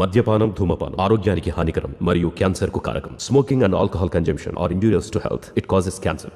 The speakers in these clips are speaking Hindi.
మద్యపానం ధూమపానం ఆరోగ్యానికి హానికరం మరియు క్యాన్సర్ కు కారకం. Smoking and alcohol consumption are injurious to health. It causes cancer.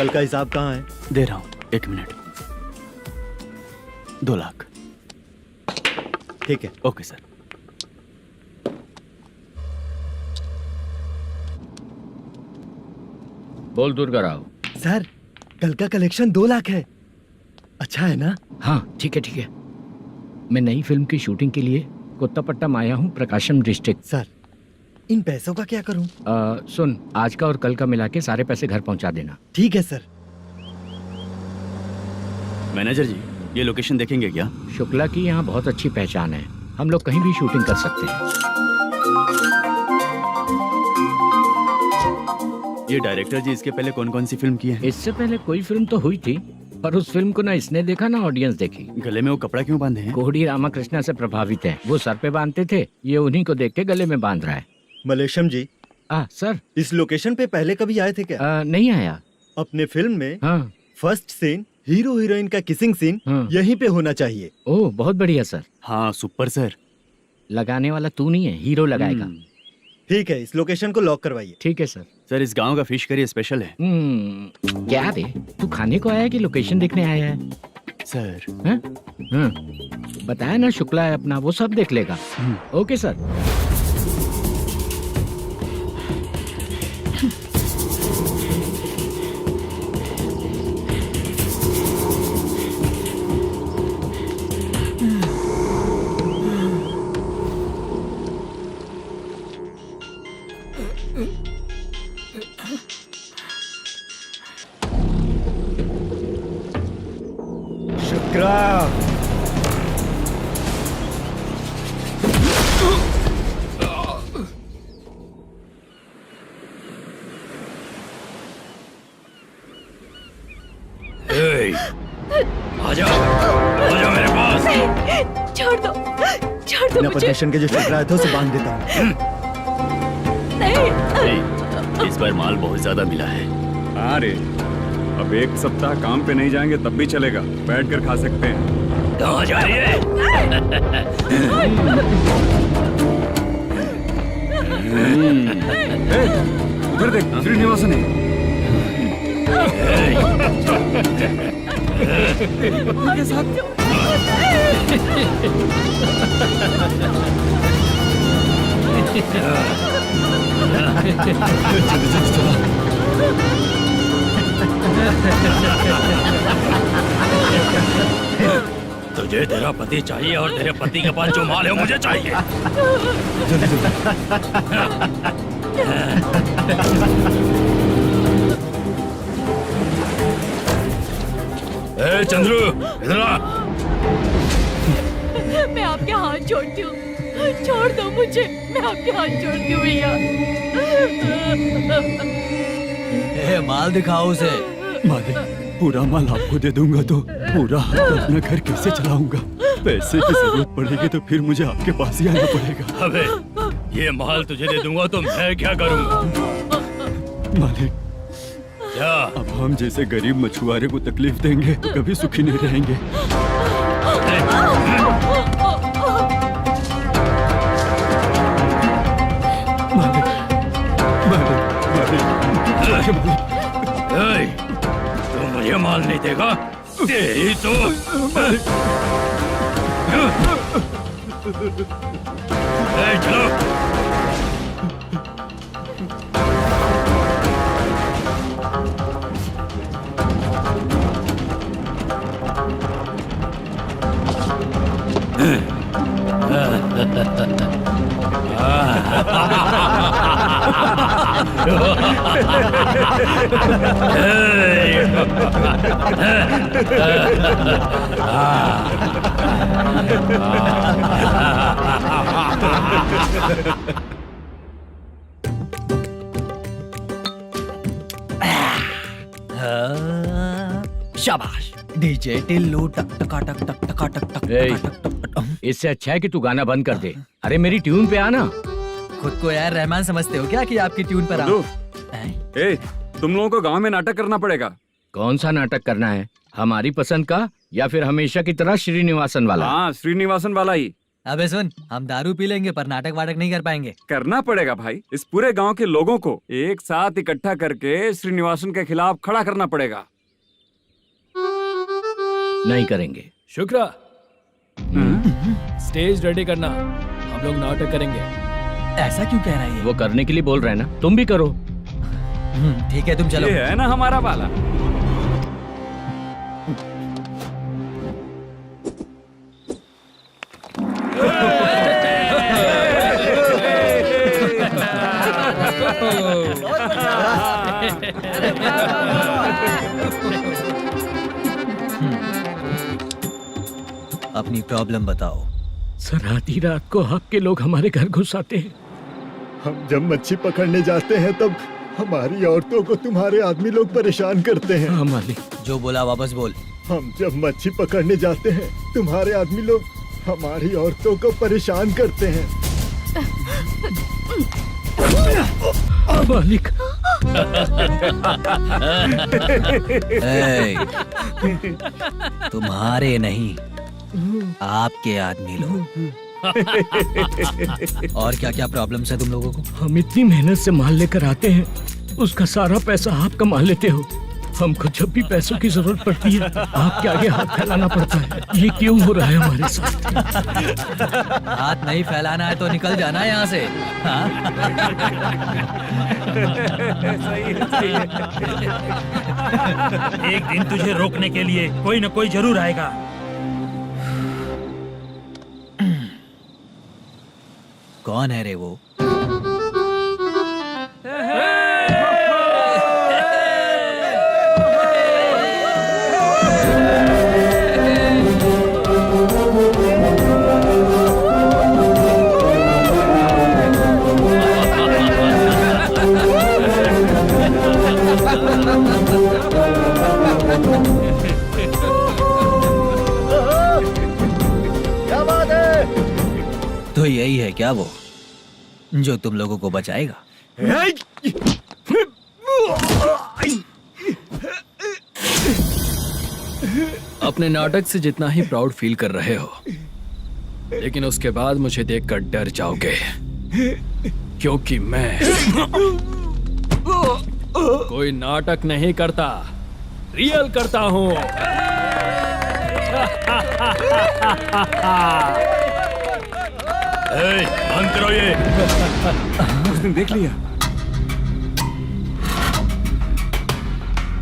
कल का हिसाब कहाँ है? दे रहा हूँ, 1 मिनट. 2 लाख. ठीक है. Okay sir. बोल दुर्गा राव. सर कल का कलेक्शन 2 लाख है. अच्छा है ना? हाँ ठीक है ठीक है. मैं नई फिल्म की शूटिंग के लिए कोत्तापट्टम आया हूँ, प्रकाशम डिस्ट्रिक्ट. सर इन पैसों का क्या करूँ? सुन, आज का और कल का मिला के सारे पैसे घर पहुँचा देना. ठीक है सर. मैनेजर जी, ये लोकेशन देखेंगे क्या? शुक्ला की यहाँ बहुत अच्छी पहचान है, हम लोग कहीं भी शूटिंग कर सकते हैं. ये डायरेक्टर जी इसके पहले कौन कौन सी फिल्म की है? इससे पहले कोई फिल्म तो हुई थी, पर उस फिल्म को ना इसने देखा ना ऑडियंस देखी. गले में वो कपड़ा क्यों बांधे हैं? कोहड़ी रामाकृष्णा से प्रभावित है. वो सर पे बांधते थे, ये उन्हीं को देख के गले में बांध रहा है. मलेशम जी. सर इस लोकेशन पे पहले कभी आए थे क्या? नहीं आया. अपने फिल्म में हाँ. फर्स्ट सीन हीरो हीरोइन का किसिंग सीन यहीं पे होना चाहिए. ओह बहुत बढ़िया सर. हाँ सुपर सर. लगाने वाला तू नहीं है, हीरो लगाएगा. ठीक है, इस लोकेशन को लॉक करवाइए. ठीक है सर. सर इस गांव का फिश करी स्पेशल है. क्या रे, तू खाने को आया है कि लोकेशन देखने आया है? सर हैं? हाँ, बताया ना शुक्ला है अपना, वो सब देख लेगा। Okay sir. शुक्रा, आजा आजा मेरे पास। छोड़ दो बिना मुझे। प्रोटेक्शन के जो शुक्रा है तो उसे बांध देता हूँ। नहीं, इस बार माल बहुत ज्यादा मिला है। हाँ रे, अब एक सप्ताह काम पे नहीं जाएंगे तब भी चलेगा, बैठ कर खा सकते हैं। कहाँ जा रही है? उधर देख, श्रीनिवासन है। उनके साथ तुझे तेरा पति चाहिए और तेरे पति के पास जो माल है वो मुझे चाहिए। ए चंद्रू, इधर आ। मैं आपके हाथ जोड़ती हूँ, छोड़ दो मुझे, मैं आपके हाथ जोड़ती हूँ भैया। माल दिखाओ उसे। मालिक, पूरा माल आपको दे दूंगा तो पूरा अपना घर कैसे चलाऊंगा? पैसे की जरूरत पड़ेगी तो फिर मुझे आपके पास ही आना पड़ेगा। अबे ये माल तुझे दे दूंगा तो मैं क्या करूंगा? मालिक, क्या? अब हम जैसे गरीब मछुआरे को तकलीफ देंगे तो कभी सुखी नहीं रहेंगे। मालिक, मालिक, मालिक, ए, तू मुझे माल नहीं देगा? तेरी तो ए, चलो। शाबाश। डीजे टिल्लू टक टका टक टक टका टक टक ए, टका टक टक टक। इससे अच्छा है कि तू गाना बंद कर दे। अरे मेरी ट्यून पे आना। खुद को यार रहमान समझते हो क्या कि आपकी ट्यून पर गुड्डू, हैं? ए, तुम लोगों को गांव में नाटक करना पड़ेगा। कौन सा नाटक करना है? हमारी पसंद का या फिर हमेशा की तरह श्रीनिवासन वाला? हाँ, श्रीनिवासन वाला ही अबे सुन, हम दारू पी लेंगे पर नाटक वाटक नहीं कर पाएंगे। करना पड़ेगा भाई। इस पूरे गांव के लोगों को एक साथ इकट्ठा करके श्रीनिवासन के खिलाफ खड़ा करना पड़ेगा। नहीं करेंगे। शुक्रा, स्टेज रेडी करना, हम लोग नाटक करेंगे। ऐसा क्यों कह रहा है ये? वो करने के लिए बोल रहे हैं ना, तुम भी करो। ठीक है, तुम चलो। ये है ना हमारा वाला। अपनी प्रॉब्लम बताओ। सर, आधी रात को आपके लोग हमारे घर घुस आते हैं। हम जब मच्छी पकड़ने जाते हैं तब हमारी औरतों को तुम्हारे आदमी लोग परेशान करते हैं। हाँ मालिक। जो बोला वापस बोल। हम जब मच्छी पकड़ने जाते हैं तुम्हारे आदमी लोग हमारी औरतों को परेशान करते हैं। मालिक, ए, तुम्हारे नहीं, आपके आदमी लोग। और क्या क्या प्रॉब्लम्स है तुम लोगों को? हम इतनी मेहनत से माल लेकर आते हैं, उसका सारा पैसा आप कमा लेते हो। हमको जब भी पैसों की जरूरत पड़ती है आपके आगे हाथ फैलाना पड़ता है। ये क्यों हो रहा है हमारे साथ? हाथ नहीं फैलाना है तो निकल जाना है यहाँ से। हाँ? एक दिन तुझे रोकने के लिए कोई न कोई जरूर आएगा। कौन है रे वो? क्या बात है? तो यही है क्या वो जो तुम लोगों को बचाएगा? अपने नाटक से जितना ही प्राउड फील कर रहे हो, लेकिन उसके बाद मुझे देखकर डर जाओगे, क्योंकि मैं कोई नाटक नहीं करता, रियल करता हूँ। बंद करो ये। उसने देख लिया।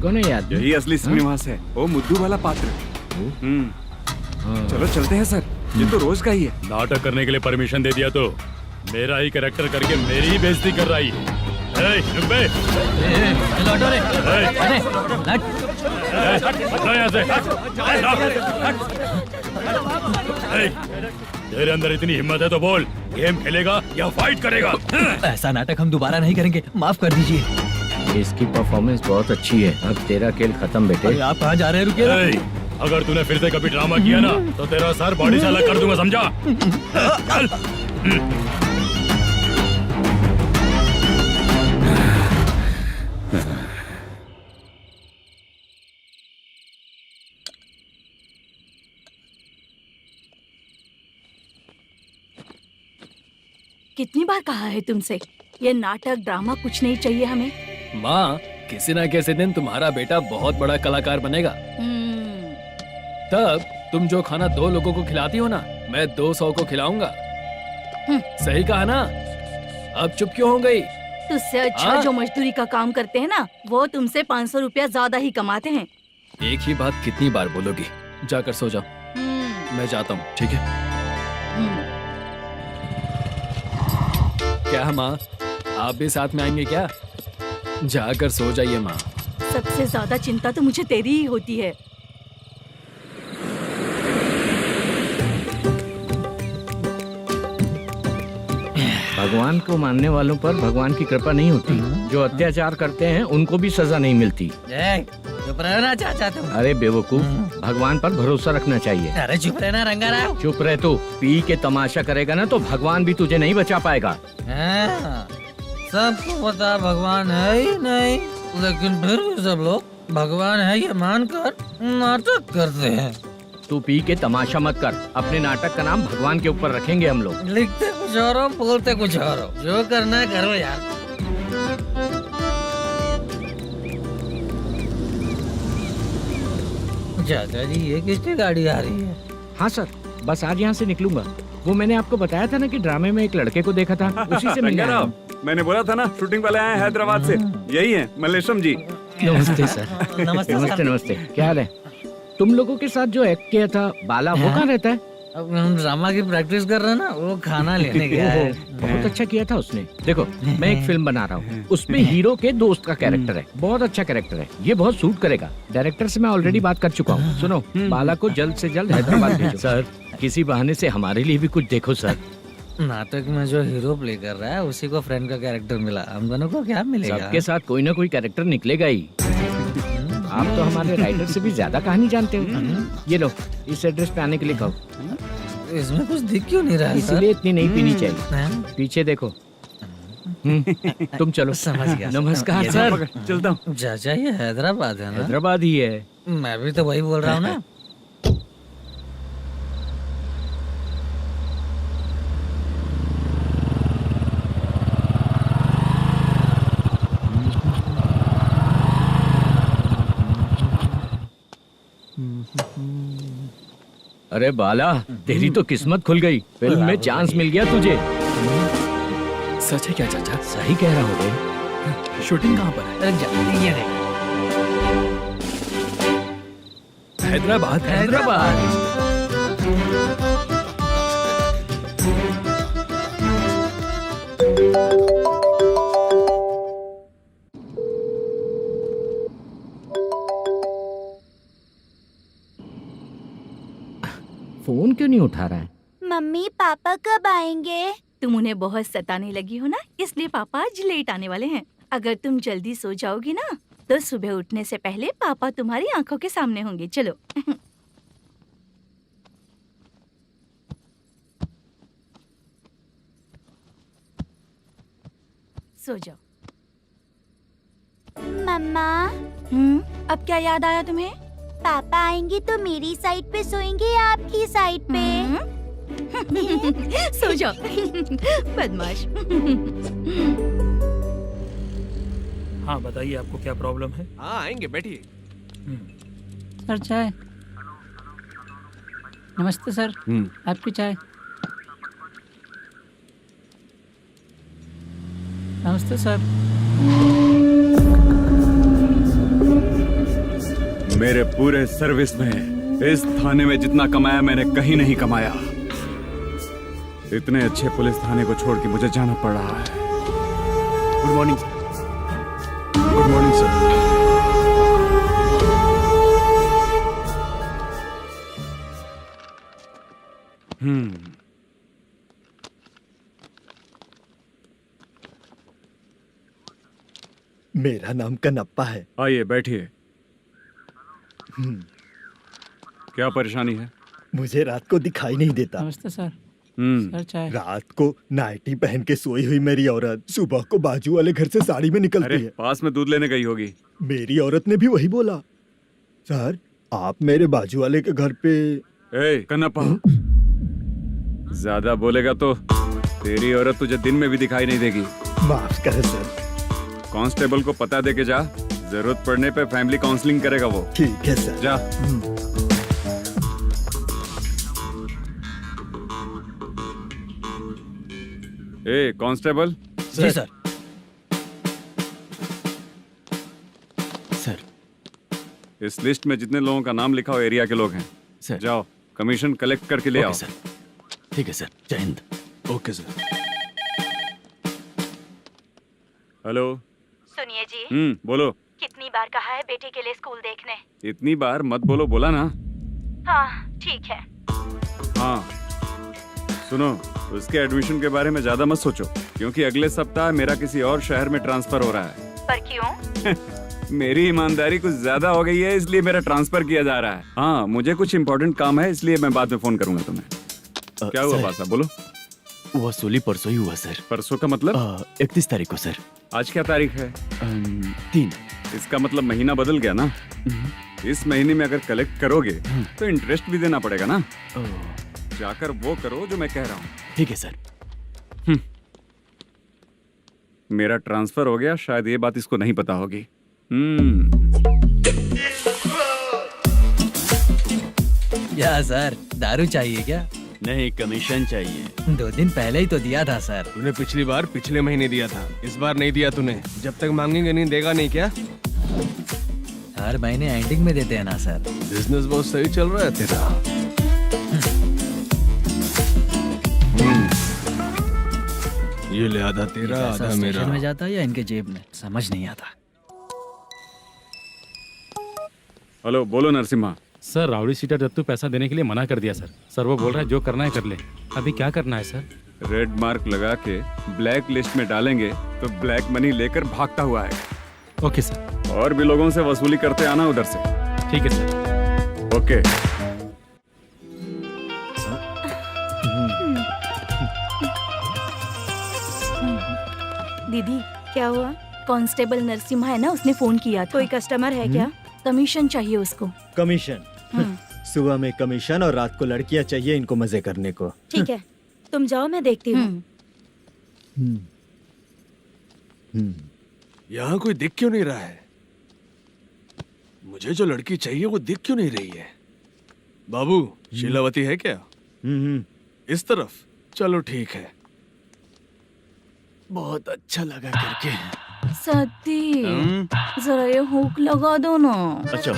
कौन है याद? यही असली श्रीनिवास है, वो मुद्दू वाला पात्र। चलो चलते हैं सर, ये तो रोज का ही है। नाटक करने के लिए परमिशन दे दिया तो मेरा ही कैरेक्टर करके मेरी ही बेइज्जती कर रही है। रुक बे। लौटो रे। हटो यहाँ से। तेरे अंदर इतनी हिम्मत है तो बोल, गेम खेलेगा या फाइट करेगा? ऐसा नाटक हम दोबारा नहीं करेंगे, माफ कर दीजिए। इसकी परफॉर्मेंस बहुत अच्छी है। अब तेरा खेल खत्म बेटे। अरे आप कहाँ जा रहे हैं? रुकिए। अगर तूने फिर से कभी ड्रामा किया ना तो तेरा सर बॉडी से अलग कर दूंगा, समझा? चल। कितनी बार कहा है तुमसे, ये नाटक ड्रामा कुछ नहीं चाहिए हमें। माँ, किसी न किसी दिन तुम्हारा बेटा बहुत बड़ा कलाकार बनेगा। तब तुम जो खाना 2 लोगों को खिलाती हो ना, मैं 200 को खिलाऊंगा। सही कहा ना? अब चुप क्यों हो गई? तुझसे अच्छा जो मजदूरी का काम करते हैं ना, वो तुमसे 500 रुपया ज्यादा ही कमाते हैं। एक ही बात कितनी बार बोलोगी? जाकर सो जाओ। मैं जाता हूँ, ठीक है? क्या माँ, आप भी साथ में आएंगे क्या? जाकर सो जाइए माँ। सबसे ज्यादा चिंता तो मुझे तेरी ही होती है। भगवान को मानने वालों पर भगवान की कृपा नहीं होती। जो अत्याचार करते हैं उनको भी सजा नहीं मिलती। चुप रहना चाचा तुम। अरे बेवकूफ, भगवान पर भरोसा रखना चाहिए। अरे चुप रहना रंगाराव। चुप रह तू। पी के तमाशा करेगा ना तो भगवान भी तुझे नहीं बचा पाएगा। सबको पता भगवान है ही नहीं, लेकिन फिर भी सब लोग भगवान है ये मानकर नाटक करते हैं। तू पी के तमाशा मत कर। अपने नाटक का नाम भगवान के ऊपर रखेंगे हम लोग। लिखते कुछ और हो, बोलते कुछ और हो, जो करना है करो यार। चाचा जी, ये किसकी गाड़ी आ रही है? हाँ सर, बस आज यहाँ से निकलूंगा। वो मैंने आपको बताया था ना कि ड्रामे में एक लड़के को देखा था, उसी से मिलने आया हूँ। मैंने बोला था ना, शूटिंग वाले आए हैं हैदराबाद से। यही है मल्लेशम जी। नमस्ते सर। नमस्ते नमस्ते नमस्ते। क्या हाल है? तुम लोगों के साथ जो एक्ट किया था बाला, वो कहाँ रहता है? अब हम ड्रामा की प्रैक्टिस कर रहे हैं ना, वो खाना लेने गया है। बहुत अच्छा किया था उसने। देखो, मैं एक फिल्म बना रहा हूँ, उसमें हीरो के दोस्त का कैरेक्टर है। बहुत अच्छा कैरेक्टर है, ये बहुत सूट करेगा। डायरेक्टर से मैं ऑलरेडी बात कर चुका हूँ। सुनो, बाला को जल्द से जल्द हैदराबाद भेजो। सर, किसी बहाने से हमारे लिए भी कुछ देखो सर। नाटक में जो हीरो प्ले कर रहा है उसी को फ्रेंड का कैरेक्टर मिला, हम दोनों को क्या मिलेगा? सबके साथ कोई ना कोई कैरेक्टर निकलेगा ही। आप तो हमारे राइटर से भी ज्यादा कहानी जानते हो। ये लो, इस एड्रेस पे आने के लिए कहो। इसमें कुछ दिख क्यों नहीं रहा? इसलिए इतनी नहीं पीनी चाहिए। पीछे देखो। तुम चलो। समझ गया। नमस्कार सर। चलता हूँ। चाचा, ये हैदराबाद है ना? हैदराबाद ही है। मैं भी तो वही बोल रहा हूँ ना। अरे बाला, तेरी तो किस्मत खुल गई, फिल्म में चांस मिल गया तुझे। सच है क्या चाचा? सही कह रहा हूँ बे। शूटिंग कहाँ पर है? रुक जा, ये देख। हैदराबाद। हैदराबाद। फोन क्यों नहीं उठा रहा है? मम्मी पापा कब आएंगे? तुम उन्हें बहुत सताने लगी हो ना, इसलिए पापा आज लेट आने वाले हैं। अगर तुम जल्दी सो जाओगी ना तो सुबह उठने से पहले पापा तुम्हारी आंखों के सामने होंगे। चलो। सो जाओ। मम्मा, अब क्या याद आया तुम्हें? पापा आएंगे तो मेरी साइड पे सोएंगे या आपकी साइड पे? सो जाओ। बदमाश। हाँ बताइए, आपको क्या प्रॉब्लम है? हाँ आएंगे, बैठिए। सर चाय। नमस्ते सर, आपकी चाय। नमस्ते सर। मेरे पूरे सर्विस में इस थाने में जितना कमाया मैंने कहीं नहीं कमाया। इतने अच्छे पुलिस थाने को छोड़ के मुझे जाना पड़ रहा है। Good morning sir. Good morning sir. मेरा नाम कनप्पा है। आइए बैठिए। क्या परेशानी है? मुझे रात को दिखाई नहीं देता। नमस्ते सर। सर चाय। रात को नाइटी पहन के सोई हुई मेरी औरत सुबह को बाजू वाले घर से साड़ी में निकलती अरे है। पास में दूध लेने गई होगी। मेरी औरत ने भी वही बोला। सर, आप मेरे बाजू वाले के घर पे। ए कन्नप्पा, ज्यादा बोलेगा तो तेरी औरत तुझे दिन में भी दिखाई नहीं देगी। माफ करें सर। कांस्टेबल को पता दे के जा, जरूरत पड़ने पे फैमिली काउंसलिंग करेगा वो। ठीक है सर। जा। ए कांस्टेबल। जी सर। सर, इस लिस्ट में जितने लोगों का नाम लिखा हो एरिया के लोग हैं। सर। जाओ कमीशन कलेक्ट करके ले आओ। सर। ठीक है सर। जय हिंद। Okay sir. हेलो। सुनिए जी। बोलो। कितनी बार कहा है बेटे के लिए स्कूल देखने? इतनी बार मत बोलो, बोला ना। हाँ ठीक है। हाँ सुनो, उसके एडमिशन के बारे में ज्यादा मत सोचो, क्योंकि अगले सप्ताह मेरा किसी और शहर में ट्रांसफर हो रहा है। पर क्यों? मेरी ईमानदारी कुछ ज्यादा हो गई है, इसलिए मेरा ट्रांसफर किया जा रहा है। हाँ मुझे कुछ इम्पोर्टेंट काम है, इसलिए मैं बाद में फोन करूंगा तुम्हें। क्या हुआ पासा, बोलो। वसूली परसों ही हुआ सर। परसों का मतलब? 31 तारीख को सर। आज क्या तारीख है? 3। इसका मतलब महीना बदल गया ना। इस महीने में अगर कलेक्ट करोगे तो इंटरेस्ट भी देना पड़ेगा ना। जाकर वो करो जो मैं कह रहा हूँ। ठीक है सर। मेरा ट्रांसफर हो गया, शायद ये बात इसको नहीं पता होगी। क्या सर, दारू चाहिए क्या? नहीं, कमीशन चाहिए। 2 दिन पहले ही तो दिया था सर। तूने पिछली बार पिछले महीने दिया था, इस बार नहीं दिया तूने। जब तक मांगेंगे नहीं देगा नहीं क्या? हर महीने एंडिंग में देते हैं ना सर। बिजनेस बहुत सही चल रहा है तेरा। ये ले आधा तेरा, पैसा आधा मेरा। स्टेशन में जाता है या इनके जेब में, समझ नहीं आता। हेलो, बोलो Narasimha. Sir, rowdy seater Dattu पैसा देने के लिए मना कर दिया सर। सर वो बोल रहा है जो करना है कर ले। अभी क्या करना है सर? रेड मार्क लगा के ब्लैक लिस्ट में डालेंगे तो ब्लैक मनी लेकर भागता हुआ है। Okay sir. और भी लोगों से वसूली करते आना उधर से। ठीक है सर। ओके। दीदी क्या हुआ? कांस्टेबल नरसिम्हा है ना, उसने फोन किया था। कोई कस्टमर है क्या? कमीशन चाहिए उसको। कमीशन? सुबह में कमीशन और रात को लड़कियां चाहिए इनको मजे करने को। ठीक है, तुम जाओ, मैं देखती हूँ। यहाँ कोई दिख क्यों नहीं रहा है? मुझे जो लड़की चाहिए वो दिख क्यों नहीं रही है? बाबू शीलावती है क्या? इस तरफ चलो ठीक है। बहुत अच्छा लगा करके। सती जरा ये हुक लगा दो ना। अच्छा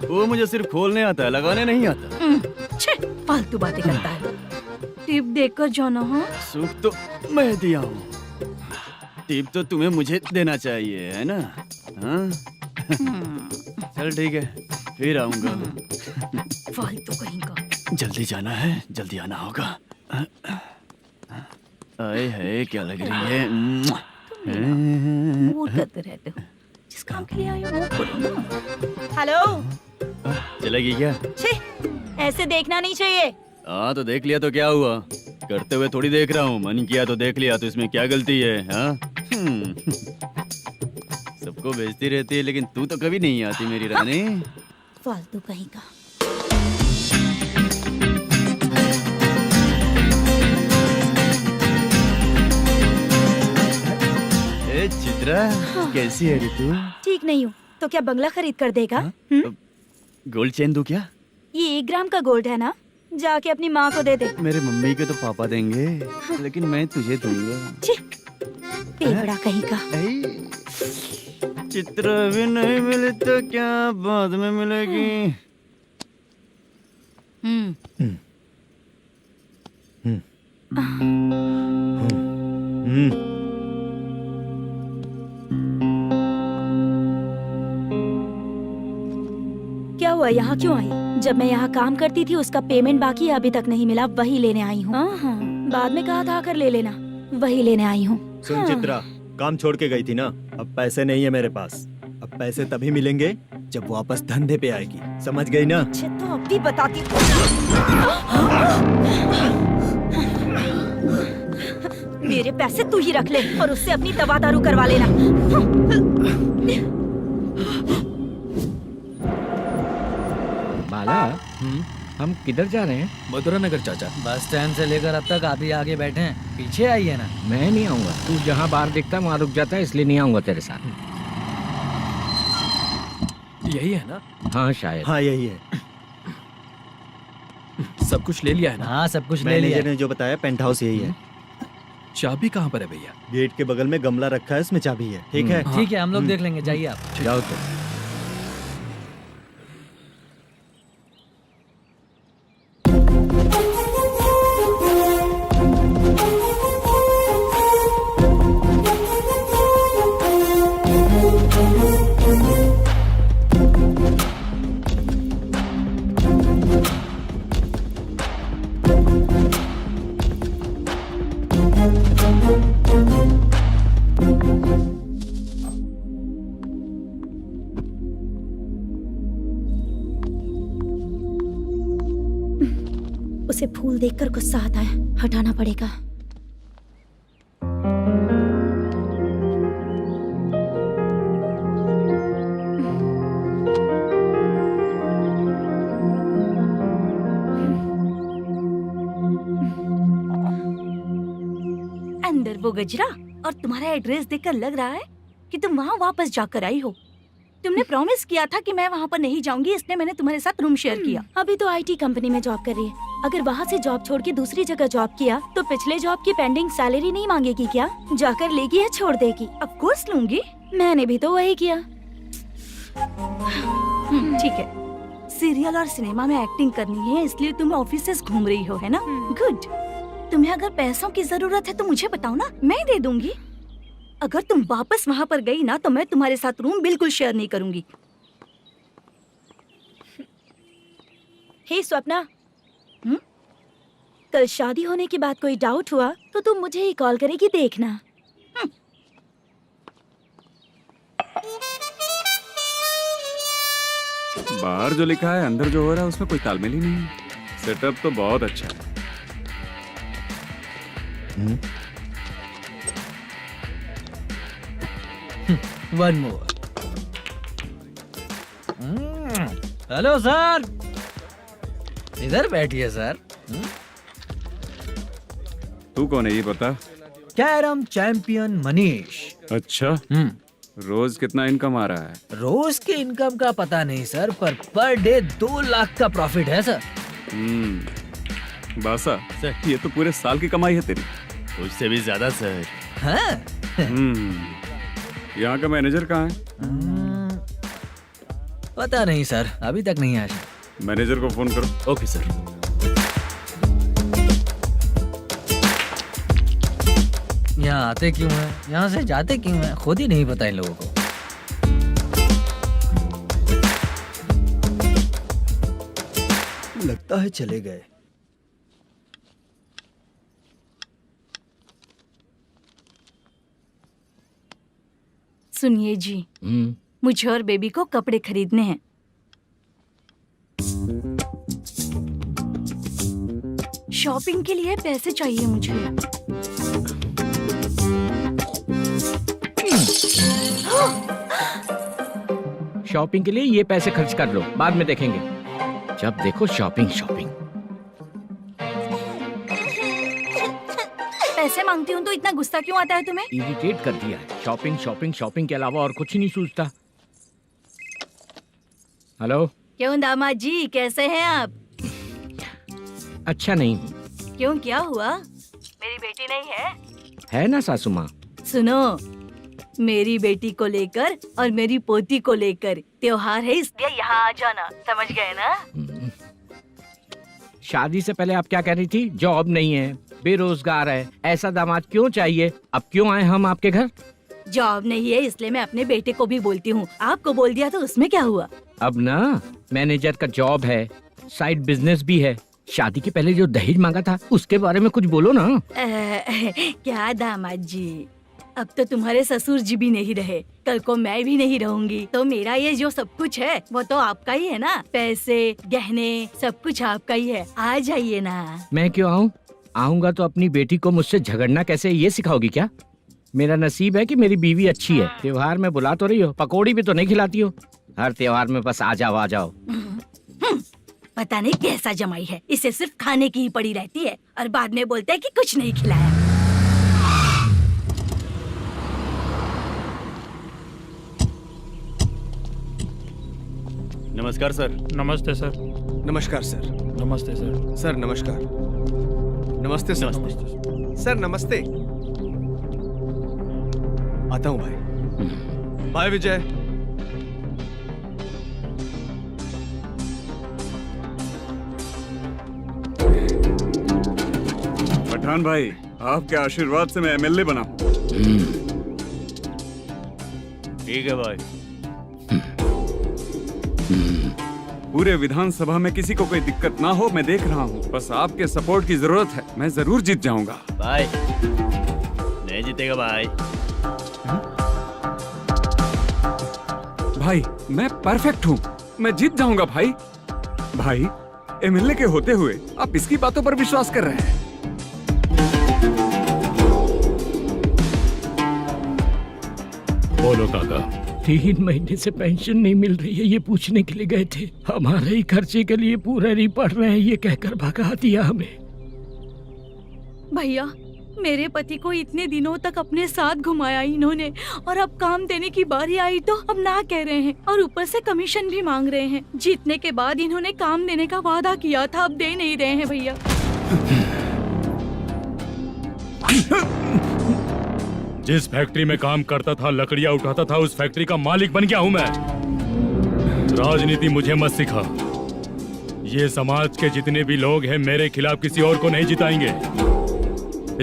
वो मुझे सिर्फ खोलने आता है, लगाने नहीं आता। छे, फालतू बातें करता है। टिप देकर जाना। हाँ सुख तो मैं दिया हूँ, टिप तो तुम्हें मुझे देना चाहिए, है ना? हाँ? चल ठीक है, फिर आऊंगा। फालतू कहीं का। जल्दी जाना है, जल्दी आना होगा। आए है क्या लग रही है। मूड करते रहते हो। जिस काम के लिए आए हो वो करो ना। हेलो, चलेगी क्या? छी, ऐसे देखना नहीं चाहिए। हाँ तो देख लिया तो क्या हुआ, करते हुए थोड़ी देख रहा हूँ। मन किया तो देख लिया, तो इसमें क्या गलती है? हाँ? सबको भेजती रहती है, लेकिन तू तो कभी नहीं आती मेरी रानी। फालतू कहीं का। ए चित्रा, कैसी है रे तू? ठीक नहीं हूँ तो क्या बंगला खरीद कर देगा? गोल्ड चेन दूं क्या? ये 1 ग्राम का गोल्ड है ना, जाके अपनी माँ को दे दे। मेरे मम्मी के तो पापा देंगे, लेकिन मैं तुझे दूंगा। पेपड़ा कहीं का। चित्रा भी नहीं मिली तो क्या बाद में मिलेगी? क्या हुआ, यहाँ क्यों आई? जब मैं यहाँ काम करती थी उसका पेमेंट बाकी अभी तक नहीं मिला, वही लेने आई हूँ। बाद में कहा था आकर ले लेना, वही लेने आई हूँ। सुन चित्रा, काम छोड़ के गई थी ना, अब पैसे नहीं है मेरे पास। अब पैसे तभी मिलेंगे जब वापस धंधे पे आएगी, समझ गई ना? अच्छा तो अब भी बताती। मेरे पैसे तू ही रख ले और उससे अपनी दवा दारू करवा लेना। बाला, हम किधर जा रहे हैं? मथुरा नगर चाचा। बस स्टैंड से लेकर अब तक आप ही आगे बैठे हैं, पीछे आइए ना। मैं नहीं आऊंगा, तू जहाँ बाहर दिखता वहाँ रुक जाता है, इसलिए नहीं आऊंगा तेरे साथ। यही है ना? हाँ शायद। हाँ यही है। सब कुछ ले लिया है ना? हाँ सब कुछ ले लिया। मैनेजर ने जो बताया पेंट हाउस यही है। चाबी कहाँ पर है भैया? गेट के बगल में गमला रखा है, इसमें चाबी है। ठीक है? ठीक है, हम लोग देख लेंगे, जाइए आप। जाओ तो। उसे फूल देखकर गुस्सा आता है, हटाना पड़ेगा। अंदर वो गजरा और तुम्हारा एड्रेस देखकर लग रहा है कि तुम वहाँ वापस जाकर आई हो। तुमने प्रॉमिस किया था कि मैं वहाँ पर नहीं जाऊंगी, इसलिए मैंने तुम्हारे साथ रूम शेयर किया। अभी तो आईटी कंपनी में जॉब कर रही है। अगर वहाँ से जॉब छोड़ के दूसरी जगह जॉब किया तो पिछले जॉब की पेंडिंग सैलरी नहीं मांगेगी क्या? जाकर लेगी या छोड़ देगी? ऑफ कोर्स लूंगी। मैंने भी तो वही किया। ठीक है, सीरियल और सिनेमा में एक्टिंग करनी है, इसलिए तुम ऑफिसेस घूम रही हो, है ना? गुड। तुम्हें अगर पैसों की जरूरत है तो मुझे बताओ ना, मैं दे दूंगी। अगर तुम वापस वहाँ पर गई ना तो मैं तुम्हारे साथ रूम बिल्कुल शेयर नहीं करूंगी। हे स्वप्ना, कल शादी होने की बात कोई डाउट हुआ तो तुम मुझे ही कॉल करेगी, देखना। बाहर जो लिखा है अंदर जो हो रहा है उसमें कोई तालमेल ही नहीं है। सेटअप तो बहुत अच्छा है। One more. हेलो सर, इधर बैठिए सर। तू कौन है ये बता? Carrom champion Manish. अच्छा, रोज कितना इनकम आ रहा है? रोज के इनकम का पता नहीं सर, पर डे 2 लाख का प्रॉफिट है सर। बासा ये तो पूरे साल की कमाई है तेरी। उससे भी ज्यादा सर। हाँ? यहाँ का मैनेजर कहाँ है? पता नहीं सर, अभी तक नहीं आया। मैनेजर को फोन करो। Okay sir. यहाँ आते क्यों हैं, यहाँ से जाते क्यों हैं, खुद ही नहीं पता इन लोगों को। लगता है चले गए। सुनिए जी, मुझे और बेबी को कपड़े खरीदने हैं। शॉपिंग के लिए पैसे चाहिए मुझे। शॉपिंग के लिए ये पैसे खर्च कर लो, बाद में देखेंगे। जब देखो शॉपिंग शॉपिंग। पैसे मांगती हूँ तो इतना गुस्सा क्यों आता है तुम्हें? इरिटेट कर दिया है। शॉपिंग शॉपिंग शॉपिंग के अलावा और कुछ नहीं सूझता। हेलो। क्यों दामाद जी, कैसे हैं आप? अच्छा नहीं। क्यों, क्या हुआ? मेरी बेटी नहीं है? है ना सासू माँ। सुनो, मेरी बेटी को लेकर और मेरी पोती को लेकर त्योहार है, इसलिए यहाँ आ जाना, समझ गए ना? शादी से पहले आप क्या कह रही थी? जॉब नहीं है, बेरोजगार है, ऐसा दामाद क्यों चाहिए? अब क्यों आए हम आपके घर? जॉब नहीं है इसलिए मैं अपने बेटे को भी बोलती हूँ। आपको बोल दिया तो उसमें क्या हुआ? अब ना मैनेजर का जॉब है, साइड बिजनेस भी है। शादी के पहले जो दहेज मांगा था उसके बारे में कुछ बोलो ना। क्या दामाद जी, अब तो तुम्हारे ससुर जी भी नहीं रहे, कल को मैं भी नहीं रहूंगी, तो मेरा ये जो सब कुछ है वो तो आपका ही है ना। पैसे, गहने, सब कुछ आपका ही है। आ जाइए ना। मैं क्यों आऊँ? आऊंगा तो अपनी बेटी को मुझसे झगड़ना कैसे ये सिखाओगी क्या? मेरा नसीब है कि मेरी बीवी अच्छी है। त्योहार में बुला तो रही हो, पकौड़ी भी तो नहीं खिलाती हो। हर त्योहार में बस आ जाओ आ जाओ। पता नहीं कैसा जमाई है, इसे सिर्फ खाने की ही पड़ी रहती है और बाद में बोलते हैं कि कुछ नहीं खिलाया। नमस्कार सर। नमस्ते सर। नमस्कार सर। नमस्ते सर। सर नमस्कार। नमस्ते सर। सर नमस्ते। आता हूँ भाई। बाय विजय। पठान भाई, आपके आशीर्वाद से मैं एमएलए बना हूँ। ठीक है भाई। पूरे विधानसभा में किसी को कोई दिक्कत ना हो, मैं देख रहा हूँ। बस आपके सपोर्ट की जरूरत है, मैं जरूर जीत जाऊंगा। भाई नहीं जीतेगा भाई। भाई मैं परफेक्ट हूँ, मैं जीत जाऊंगा भाई। भाई एमएलए के होते हुए आप इसकी बातों पर विश्वास कर रहे हैं? बोलो काका। 3 महीने से पेंशन नहीं मिल रही है, ये पूछने के लिए गए थे। हमारे ही खर्चे के लिए पूरा नहीं पड़ रहे हैं, ये कहकर भगा दिया हमें। भैया, मेरे पति को इतने दिनों तक अपने साथ घुमाया इन्होंने, और अब काम देने की बारी आई तो अब ना कह रहे हैं और ऊपर से कमीशन भी मांग रहे हैं। जीतने के बाद इन्होंने काम देने का वादा किया था, अब दे नहीं रहे हैं भैया। जिस फैक्ट्री में काम करता था, लकड़ियां उठाता था, उस फैक्ट्री का मालिक बन गया हूं मैं। राजनीति मुझे मत सिखा। ये समाज के जितने भी लोग हैं मेरे खिलाफ किसी और को नहीं जिताएंगे।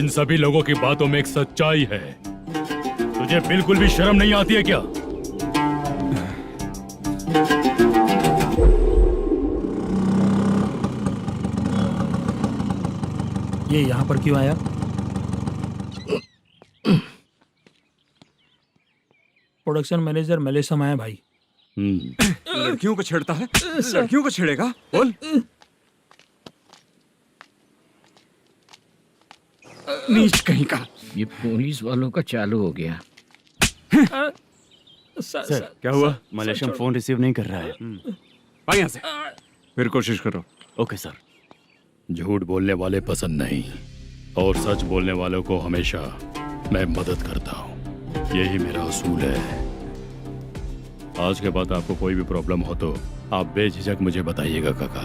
इन सभी लोगों की बातों में एक सच्चाई है। तुझे बिल्कुल भी शर्म नहीं आती है क्या? ये यहाँ पर क्यों आया? प्रोडक्शन मैनेजर मलेशम आया भाई। लड़कियों को छेड़ता है, लड़कियों को छेड़ेगा? बोल। नीच कहीं का। ये पुलिस वालों का चालू हो गया। सर क्या हुआ? मलेशियन फोन रिसीव नहीं कर रहा है। भाई यहाँ से फिर कोशिश करो। Okay sir. झूठ बोलने वाले पसंद नहीं, और सच बोलने वालों को हमेशा मैं मदद करता हूँ। यही मेरा असूल है। आज के बाद आपको कोई भी प्रॉब्लम हो तो आप बेझिझक मुझे बताइएगा काका।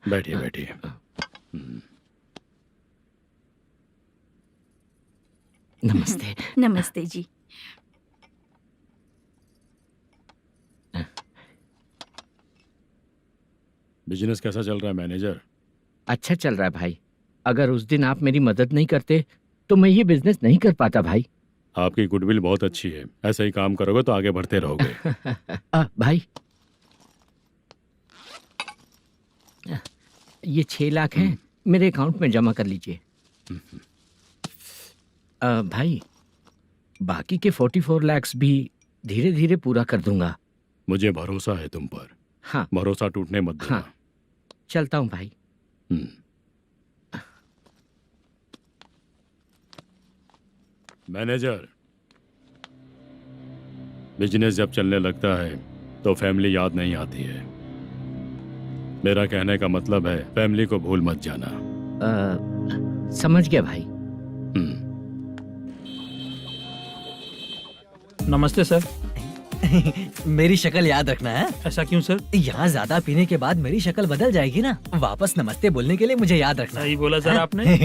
बैठिए बैठिए। नमस्ते। नमस्ते जी। बिजनेस कैसा चल रहा है मैनेजर? अच्छा चल रहा है भाई। अगर उस दिन आप मेरी मदद नहीं करते तो मैं ये बिजनेस नहीं कर पाता भाई। आपकी गुडविल बहुत अच्छी है, ऐसा ही काम करोगे तो आगे बढ़ते रहोगे। भाई ये 6 लाख हैं, मेरे अकाउंट में जमा कर लीजिए। भाई बाकी के 44 लाख भी धीरे धीरे पूरा कर दूंगा। मुझे भरोसा है तुम पर। हाँ भरोसा टूटने मत देना। हाँ चलता हूँ भाई। मैनेजर, बिजनेस जब चलने लगता है तो फैमिली याद नहीं आती है। मेरा कहने का मतलब है फैमिली को भूल मत जाना। समझ गया भाई। नमस्ते सर। मेरी शक्ल याद रखना है। ऐसा क्यों सर? यहाँ ज्यादा पीने के बाद मेरी शक्ल बदल जाएगी ना। वापस नमस्ते बोलने के लिए मुझे याद रखना। सही बोला सर आपने।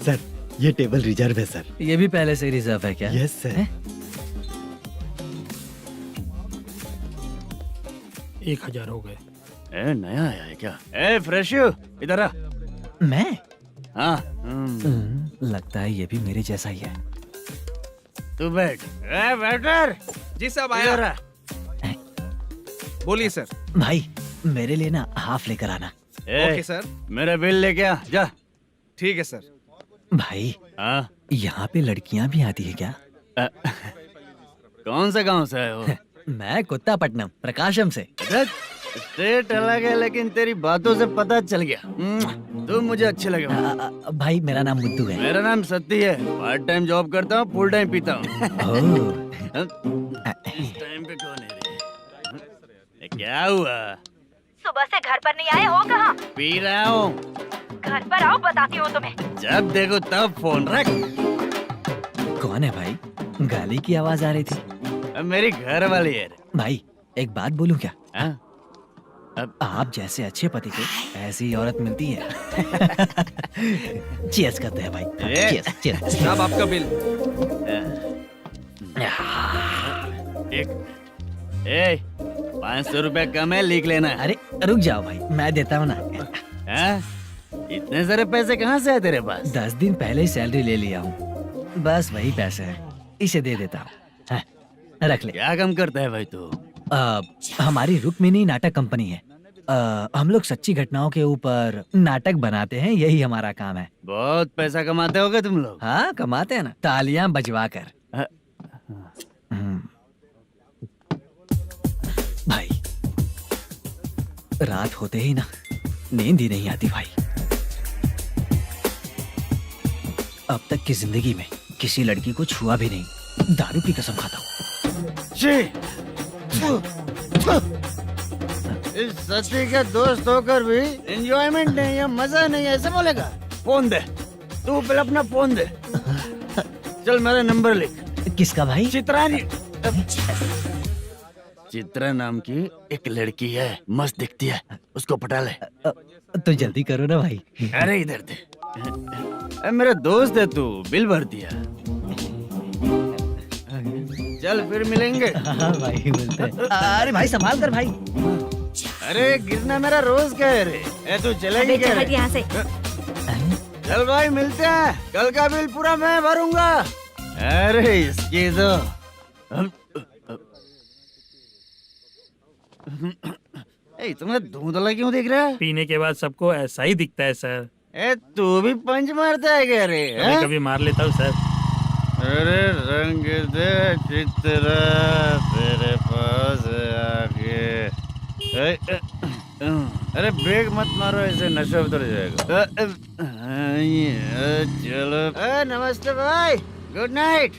सर ये टेबल रिजर्व है सर। ये भी पहले से रिजर्व है क्या? Yes sir. 1000 हो गए। ए नया आया है क्या? ए फ्रेश इधर आ। मैं? हाँ। लगता है ये भी मेरे जैसा ही है। तू बैठ। ए वेटर। जी साहब आया। बोलिए सर। भाई मेरे लिए ना हाफ लेकर आना। Okay sir. मेरा बिल लेके आ जा। ठीक है सर। भाई हाँ यहाँ पे लड़कियाँ भी आती है क्या? कौन सा गांव से है वो? मैं कुत्तापट्टनम प्रकाशम से। स्टेट अलग है लेकिन तेरी बातों से पता चल गया। तू मुझे अच्छे लगे। भाई मेरा नाम मुद्दू है। मेरा नाम सत्ती है। पार्ट टाइम जॉब करता हूँ, फुल टाइम पीता हूँ। इस टाइम पे कौन है रे? क्या हुआ? सुबह से घर पर नहीं आए हो? कहाँ? पी रहा हूँ। घर पर आओ, बताती हूँ तुम्हें। जब देखो तब फोन रख। कौन है भाई? गाली की आवाज आ रही थी। मेरी घर वाली है। भाई एक बात बोलूं क्या? अब आप जैसे अच्छे पति को ऐसी औरत मिलती है। चीयर्स करते हैं भाई। Cheers cheers. साहब आपका बिल। एक 500 रुपया कम है, लिख लेना। अरे रुक जाओ भाई, मैं देता हूँ ना। इतने सारे पैसे कहाँ से है तेरे पास? 10 दिन पहले ही सैलरी ले लिया हूँ, बस वही पैसे हैं, इसे दे देता हूँ। रख ले। क्या काम करता है भाई तू? हमारी रुक्मिनी नाटक कंपनी है। हम लोग सच्ची घटनाओं के ऊपर नाटक बनाते हैं, यही हमारा काम है। बहुत पैसा कमाते होगे तुम लोग। हाँ कमाते हैं ना, तालियां बजवा कर। भाई रात होते ही ना नींद ही नहीं आती भाई। अब तक की जिंदगी में किसी लड़की को छुआ भी नहीं, दारू की कसम खाता हूँ। इस सच्ची के दोस्त होकर भी एंजॉयमेंट नहीं है, मजा नहीं है, ऐसे बोलेगा? फोन दे, तू पहले अपना फोन दे। चल मेरा नंबर लिख। किसका भाई? चित्रानी। चित्रा नाम की एक लड़की है, मस्त दिखती है, उसको पटा ले। तो जल्दी करो ना भाई। अरे इधर दे। मेरा दोस्त है तू, बिल भर दिया। चल फिर मिलेंगे। हाँ भाई मिलते हैं। अरे भाई संभाल कर भाई। अरे गिरना मेरा रोज का है रे। तू चलेगी क्या रे? यहाँ से। चल भाई मिलते हैं, कल का बिल पूरा मैं भरूंगा। अरे इसकी तो तुम्हें धुंधला क्यों दिख रहा है? पीने के बाद सबको ऐसा ही दिखता है सर। तू भी पंच मारता है क्या रे? कभी कभी मार लेता हूँ सर। अरे रंग दे चित्रा तेरे पास आके। अरे ब्रेक मत मारो, ऐसे नशा उतर जाएगा। चलो। नमस्ते भाई, गुड नाइट।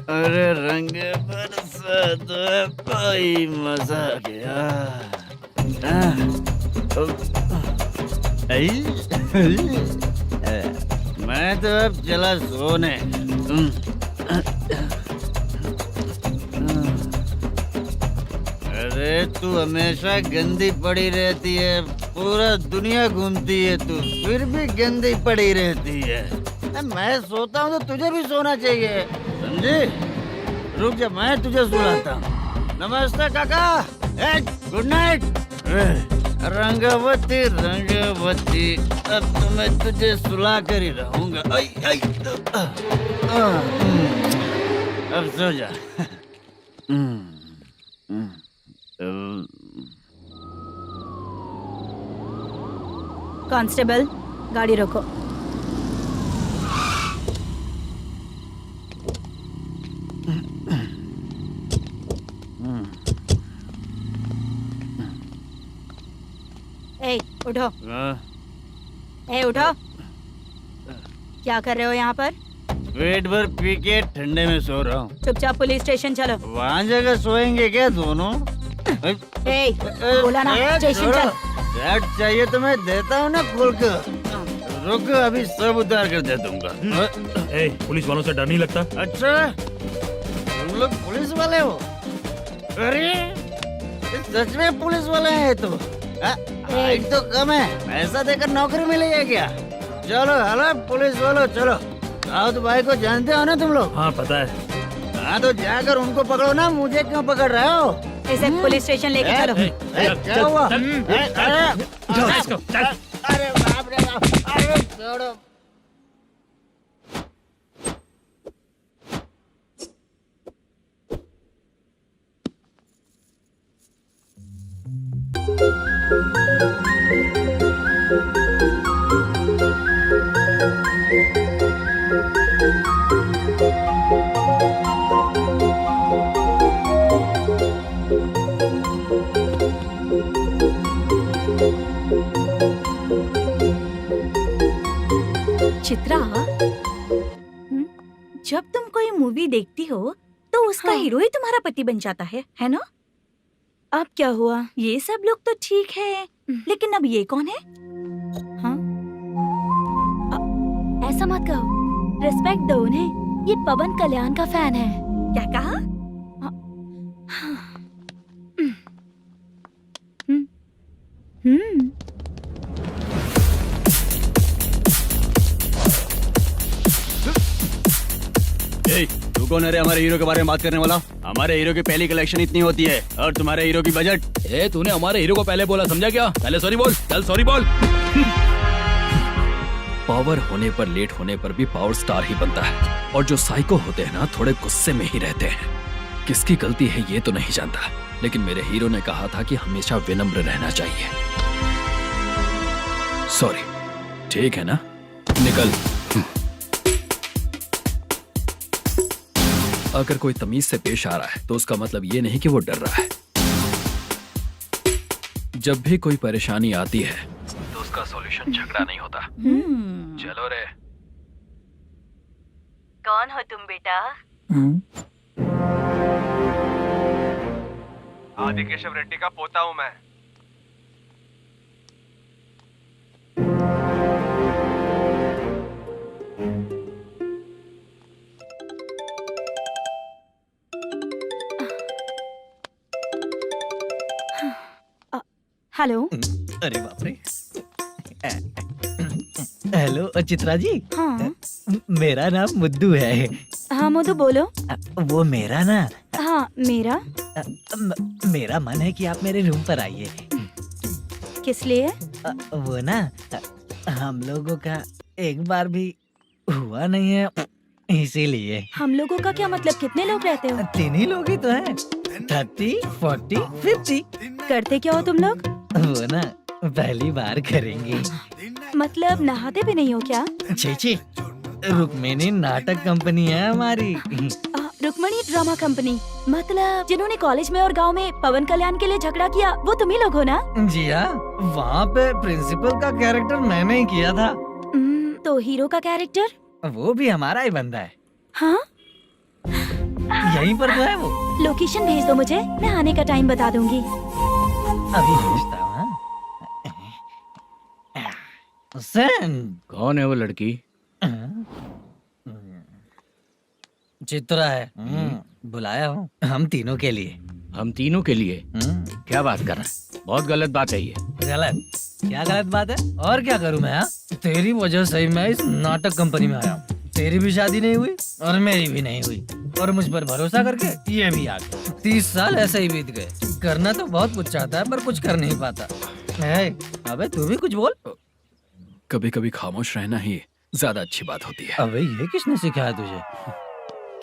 अरे रंग बरसात भाई, मजा आ गया। मैं तो अब चला सोने। अरे तू हमेशा गंदी पड़ी रहती है, पूरा दुनिया घूमती है तू, फिर भी गंदी पड़ी रहती है। मैं सोता हूँ तो तुझे भी सोना चाहिए, समझे? रुक जा, मैं तुझे सुलाता हूँ। नमस्ते काका, गुड नाइट। रंगवती रंगवती, अब तो मैं तुझे सुला कर ही रहूंगा। अब सो जा। कांस्टेबल, गाड़ी रोको। ए, उठो। ए, उठो। क्या कर रहे हो यहाँ पर? पेट भर पी के ठंडे में सो रहा हूँ। चुपचाप पुलिस स्टेशन चलो। वहाँ जगह सोएंगे क्या दोनों? ए, बोला ना, स्टेशन चल। शर्ट चाहिए तो मैं देता हूँ ना खोल कर। रुक, अभी सब उतार कर दे दूंगा। पुलिस वालों से डर नहीं लगता? अच्छा, तुम लोग पुलिस वाले हो? अरे सच में पुलिस वाले हैं तो? हाइट तो कम है, पैसा देकर नौकरी मिलेगी क्या? चलो हेलो पुलिस वालों, चलो। राउत भाई को जानते हो ना तुम लोग? हाँ पता है। हाँ तो जाकर उनको पकड़ो ना, मुझे क्यों पकड़ रहे हो? इसे पुलिस स्टेशन लेके चलो। क्या हुआ? अरे बाप रे बाप, अरे छोड़ो। चित्रा, जब तुम कोई मूवी देखती हो तो उसका हीरो ही तुम्हारा पति बन जाता है ना? अब क्या हुआ? ये सब लोग तो ठीक है, लेकिन अब ये कौन है? हाँ? ऐसा मत कहो, रिस्पेक्ट दो उन्हें। ये पवन कल्याण का फैन है। क्या कहा? तू कौन है रे हमारे हीरो के बारे में बात करने वाला? हमारे हीरो की पहली कलेक्शन इतनी होती है और तुम्हारे हीरो की बजट। तूने हमारे हीरो को पहले बोला, समझा क्या? पहले सॉरी बोल, चल सॉरी बोल। पावर होने पर, लेट होने पर भी पावर स्टार ही बनता है। और जो साइको होते हैं ना, थोड़े गुस्से में ही रहते हैं। किसकी गलती है ये तो नहीं जानता, लेकिन मेरे हीरो ने कहा था कि हमेशा विनम्र रहना चाहिए। सॉरी, ठीक है ना? निकल। अगर कोई तमीज से पेश आ रहा है तो उसका मतलब ये नहीं कि वो डर रहा है। जब भी कोई परेशानी आती है तो उसका सॉल्यूशन झगड़ा नहीं होता। चलो रे। कौन हो तुम बेटा? आदि केशव रेड्डी का पोता हूँ मैं। हेलो। अरे बाप रे। हेलो चित्रा जी। हाँ। मेरा नाम मुद्दू है। हाँ मधु बोलो। वो मेरा ना। हाँ मेरा। मेरा मन है कि आप मेरे रूम पर आइए। किस लिए? वो ना, हम लोगों का एक बार भी हुआ नहीं है, इसीलिए। हम लोगों का क्या मतलब? कितने लोग रहते हो? 3 ही लोग ही तो हैं। 30, 40, 50। करते क्या हो तुम लोग? वो ना पहली बार करेंगे। मतलब नहाते भी नहीं हो क्या? छी छी, रुक्मिणी नाटक कंपनी है हमारी। Rukmani drama company. मतलब जिन्होंने कॉलेज में और गांव में पवन कल्याण के लिए झगड़ा किया, वो तुम ही लोग हो ना? जी हाँ, वहाँ पे प्रिंसिपल का कैरेक्टर मैंने ही किया था। तो हीरो का कैरेक्टर? वो भी हमारा ही बंदा है। हाँ, यहीं पर तो है वो। लोकेशन भेज दो मुझे, मैं आने का टाइम बता दूंगी। अभी भेजता हूँ। कौन है वो लड़की? चित्रा है। बुलाया हूँ हम तीनों के लिए। हम तीनों के लिए? क्या बात कर रहा है? बहुत गलत बात है ये। गलत? क्या गलत बात है? और क्या करूँ मैं? तेरी वजह से ही मैं इस नाटक कंपनी में आया हूँ। तेरी भी शादी नहीं हुई और मेरी भी नहीं हुई, और मुझ पर भरोसा करके ये भी आ गया। 30 साल ऐसे ही बीत गए। करना तो बहुत कुछ चाहता है पर कुछ कर नहीं पाता। अबे तू भी कुछ बोल। कभी कभी खामोश रहना ही ज्यादा अच्छी बात होती है। अबे ये किसने सिखाया तुझे?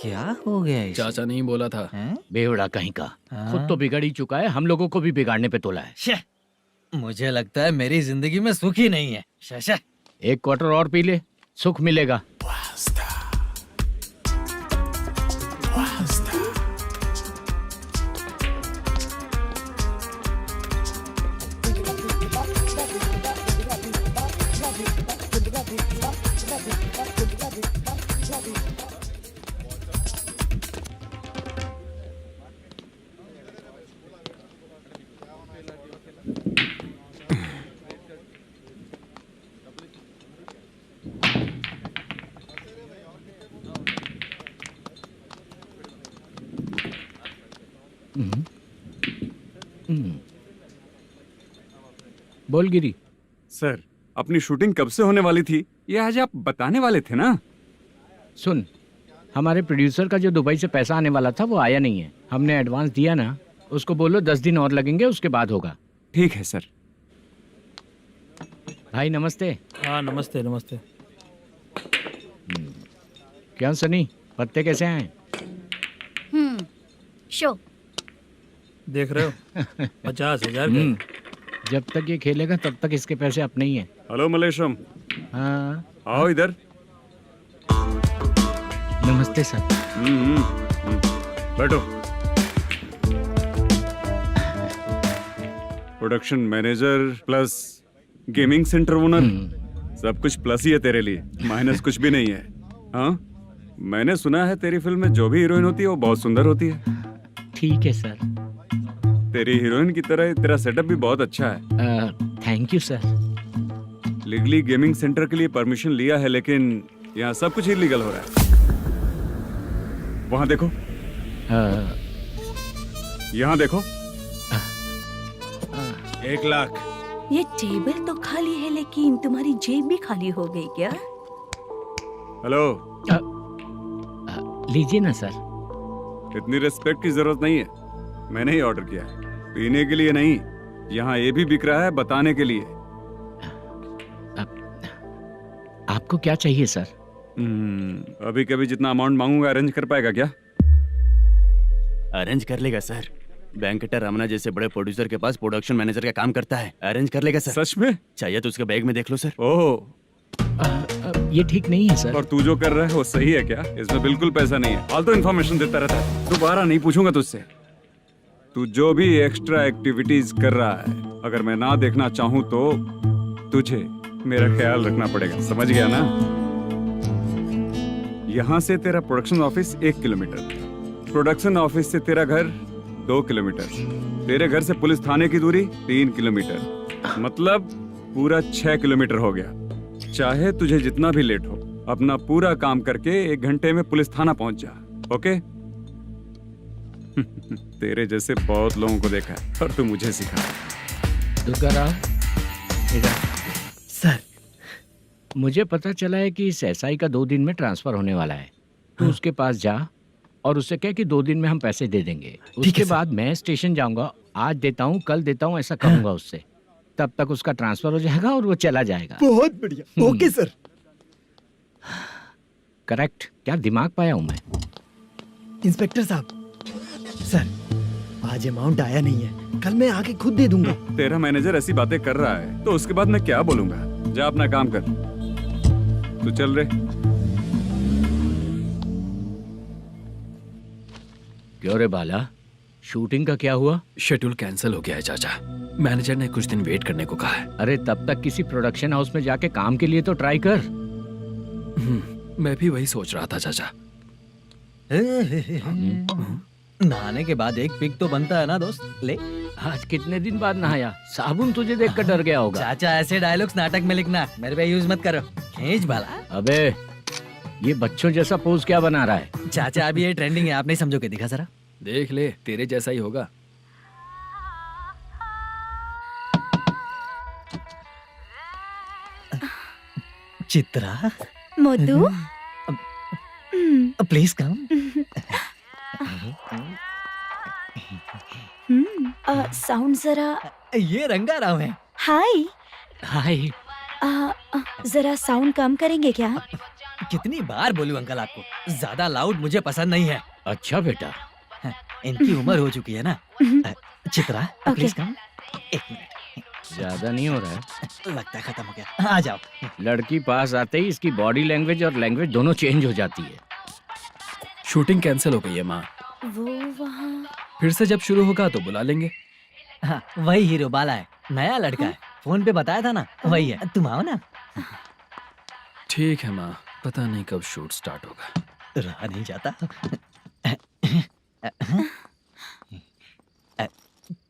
क्या हो गया इसे? चाचा नहीं बोला था। बेवड़ा कहीं का। खुद तो बिगड़ ही चुका है, हम लोगों को भी बिगाड़ने पे तोला है। मुझे लगता है मेरी जिंदगी में सुख ही नहीं है। शशा, एक क्वार्टर और पी ले, सुख मिलेगा। बोल गिरी। सर, अपनी शूटिंग कब से होने वाली थी ये आज आप बताने वाले थे ना? सुन, हमारे प्रोड्यूसर का जो दुबई से पैसा आने वाला था वो आया नहीं है। हमने एडवांस दिया ना, उसको बोलो 10 दिन और लगेंगे, उसके बाद होगा। ठीक है सर। भाई नमस्ते। हाँ नमस्ते नमस्ते। क्या सनी, पत्ते कैसे आए? शो देख रहे हो 50,000 का। जब तक ये खेलेगा तब तक इसके पैसे अपने ही हैं। हेलो मलेशम। हाँ आओ इधर। नमस्ते सर। बैठो। Production manager plus gaming centre owner, सब कुछ प्लस ही है तेरे लिए, माइनस कुछ भी नहीं है। हाँ, मैंने सुना है तेरी फिल्म में जो भी हीरोइन होती है वो बहुत सुंदर होती है। ठीक है सर। तेरी हीरोइन की तरह तेरा सेटअप भी बहुत अच्छा है। Thank you sir. Legally gaming centre के लिए परमिशन लिया है, लेकिन यहाँ सब कुछ इलीगल हो रहा है। वहाँ देखो, यहाँ देखो। 1 लाख। ये टेबल तो खाली है लेकिन तुम्हारी जेब भी खाली हो गई क्या? हेलो। लीजिए ना सर। इतनी रिस्पेक्ट की जरूरत नहीं है, मैंने ही ऑर्डर किया है। पीने के लिए नहीं, यहाँ ये भी बिक रहा है बताने के लिए। आपको क्या चाहिए सर? अभी कभी जितना अमाउंट मांगूंगा अरेंज कर पाएगा क्या? अरेंज कर लेगा सर। वेंकटर रमना जैसे बड़े प्रोड्यूसर के पास प्रोडक्शन मैनेजर का काम करता है, अरेंज कर लेगा सर। सच में? चाहिए तो उसके बैग में देख लो सर। ओह, ये ठीक नहीं है सर। और तू जो कर रहा है वो सही है क्या? इसमें बिल्कुल पैसा नहीं है, फालतू इन्फॉर्मेशन देता रहता है। दोबारा नहीं पूछूंगा तुझसे। तू जो भी एक्स्ट्रा एक्टिविटीज कर रहा है, अगर मैं ना देखना चाहूँ तो तुझे मेरा ख्याल रखना पड़ेगा, समझ गया ना? यहाँ से तेरा production office 1 kilometre, production office से तेरा घर 2 किलोमीटर, तेरे घर से पुलिस थाने की दूरी 3 किलोमीटर, मतलब पूरा 6 किलोमीटर हो गया। चाहे तुझे जितना भी लेट हो, अपना पूरा काम करके 1 घंटे में पुलिस थाना पहुंच जा, ओके? तेरे जैसे बहुत लोगों को देखा है और तू मुझे सिखा। सर, मुझे पता चला है कि इस एसआई का 2 दिन में ट्रांसफर होने वाला है। तो उसके पास जा और उससे कह कि 2 दिन में हम पैसे दे देंगे। उसके बाद मैं स्टेशन जाऊंगा, आज देता हूँ कल देता हूँ ऐसा कहूंगा उससे। तब तक उसका ट्रांसफर हो जाएगा और वो चला जाएगा। बहुत बढ़िया, ओके सर। करेक्ट। क्या दिमाग पाया हूँ मैं। इंस्पेक्टर साहब, सर आज अमाउंट आया नहीं है, कल मैं आके खुद दे दूंगा। तेरा मैनेजर ऐसी बातें कर रहा है तो उसके बाद मैं क्या बोलूंगा? जा अपना काम कर। तू चल रे। क्यों रे बाला, शूटिंग का क्या हुआ? शेड्यूल कैंसिल हो गया है चाचा। मैनेजर ने कुछ दिन वेट करने को कहा है। अरे तब तक किसी प्रोडक्शन हाउस में जाके काम के लिए तो ट्राई कर। मैं भी वही सोच रहा था चाचा। नहाने के बाद एक पिक तो बनता है ना दोस्त। ले, आज कितने दिन बाद नहाया? साबुन तुझे देखकर डर गया होगा। चाचा ऐसे डायलॉग्स नाटक में लिखना, मेरे पे यूज मत करो। खींच बाला। अबे ये बच्चों जैसा पोज क्या बना रहा है? चाचा अभी ये ट्रेंडिंग है, आप नहीं समझोगे। दिखा जरा। देख ले, तेरे जैसा ही होगा। Chitra, Modu, please come. Sound जरा। ये रंगाराव है। हाय। हाय। जरा साउंड कम करेंगे क्या? कितनी बार बोलूं अंकल आपको, ज्यादा लाउड मुझे पसंद नहीं है। अच्छा बेटा, इनकी उम्र हो चुकी है ना। Chitra please come. एक मिनट, ज्यादा नहीं हो रहा है? लगता है खत्म हो गया। आ जाओ। लड़की पास आते ही इसकी बॉडी लैंग्वेज और लैंग्वेज दोनों चेंज हो जाती है। शूटिंग कैंसिल हो गई है माँ। वो वहाँ। फिर से जब शुरू होगा तो बुला लेंगे। हाँ, वही हीरो बाला है, नया लड़का है। फोन पे बताया था ना, वही है। तुम आओ ना। ठीक है माँ, पता नहीं कब शूट स्टार्ट होगा। रहा नहीं जाता।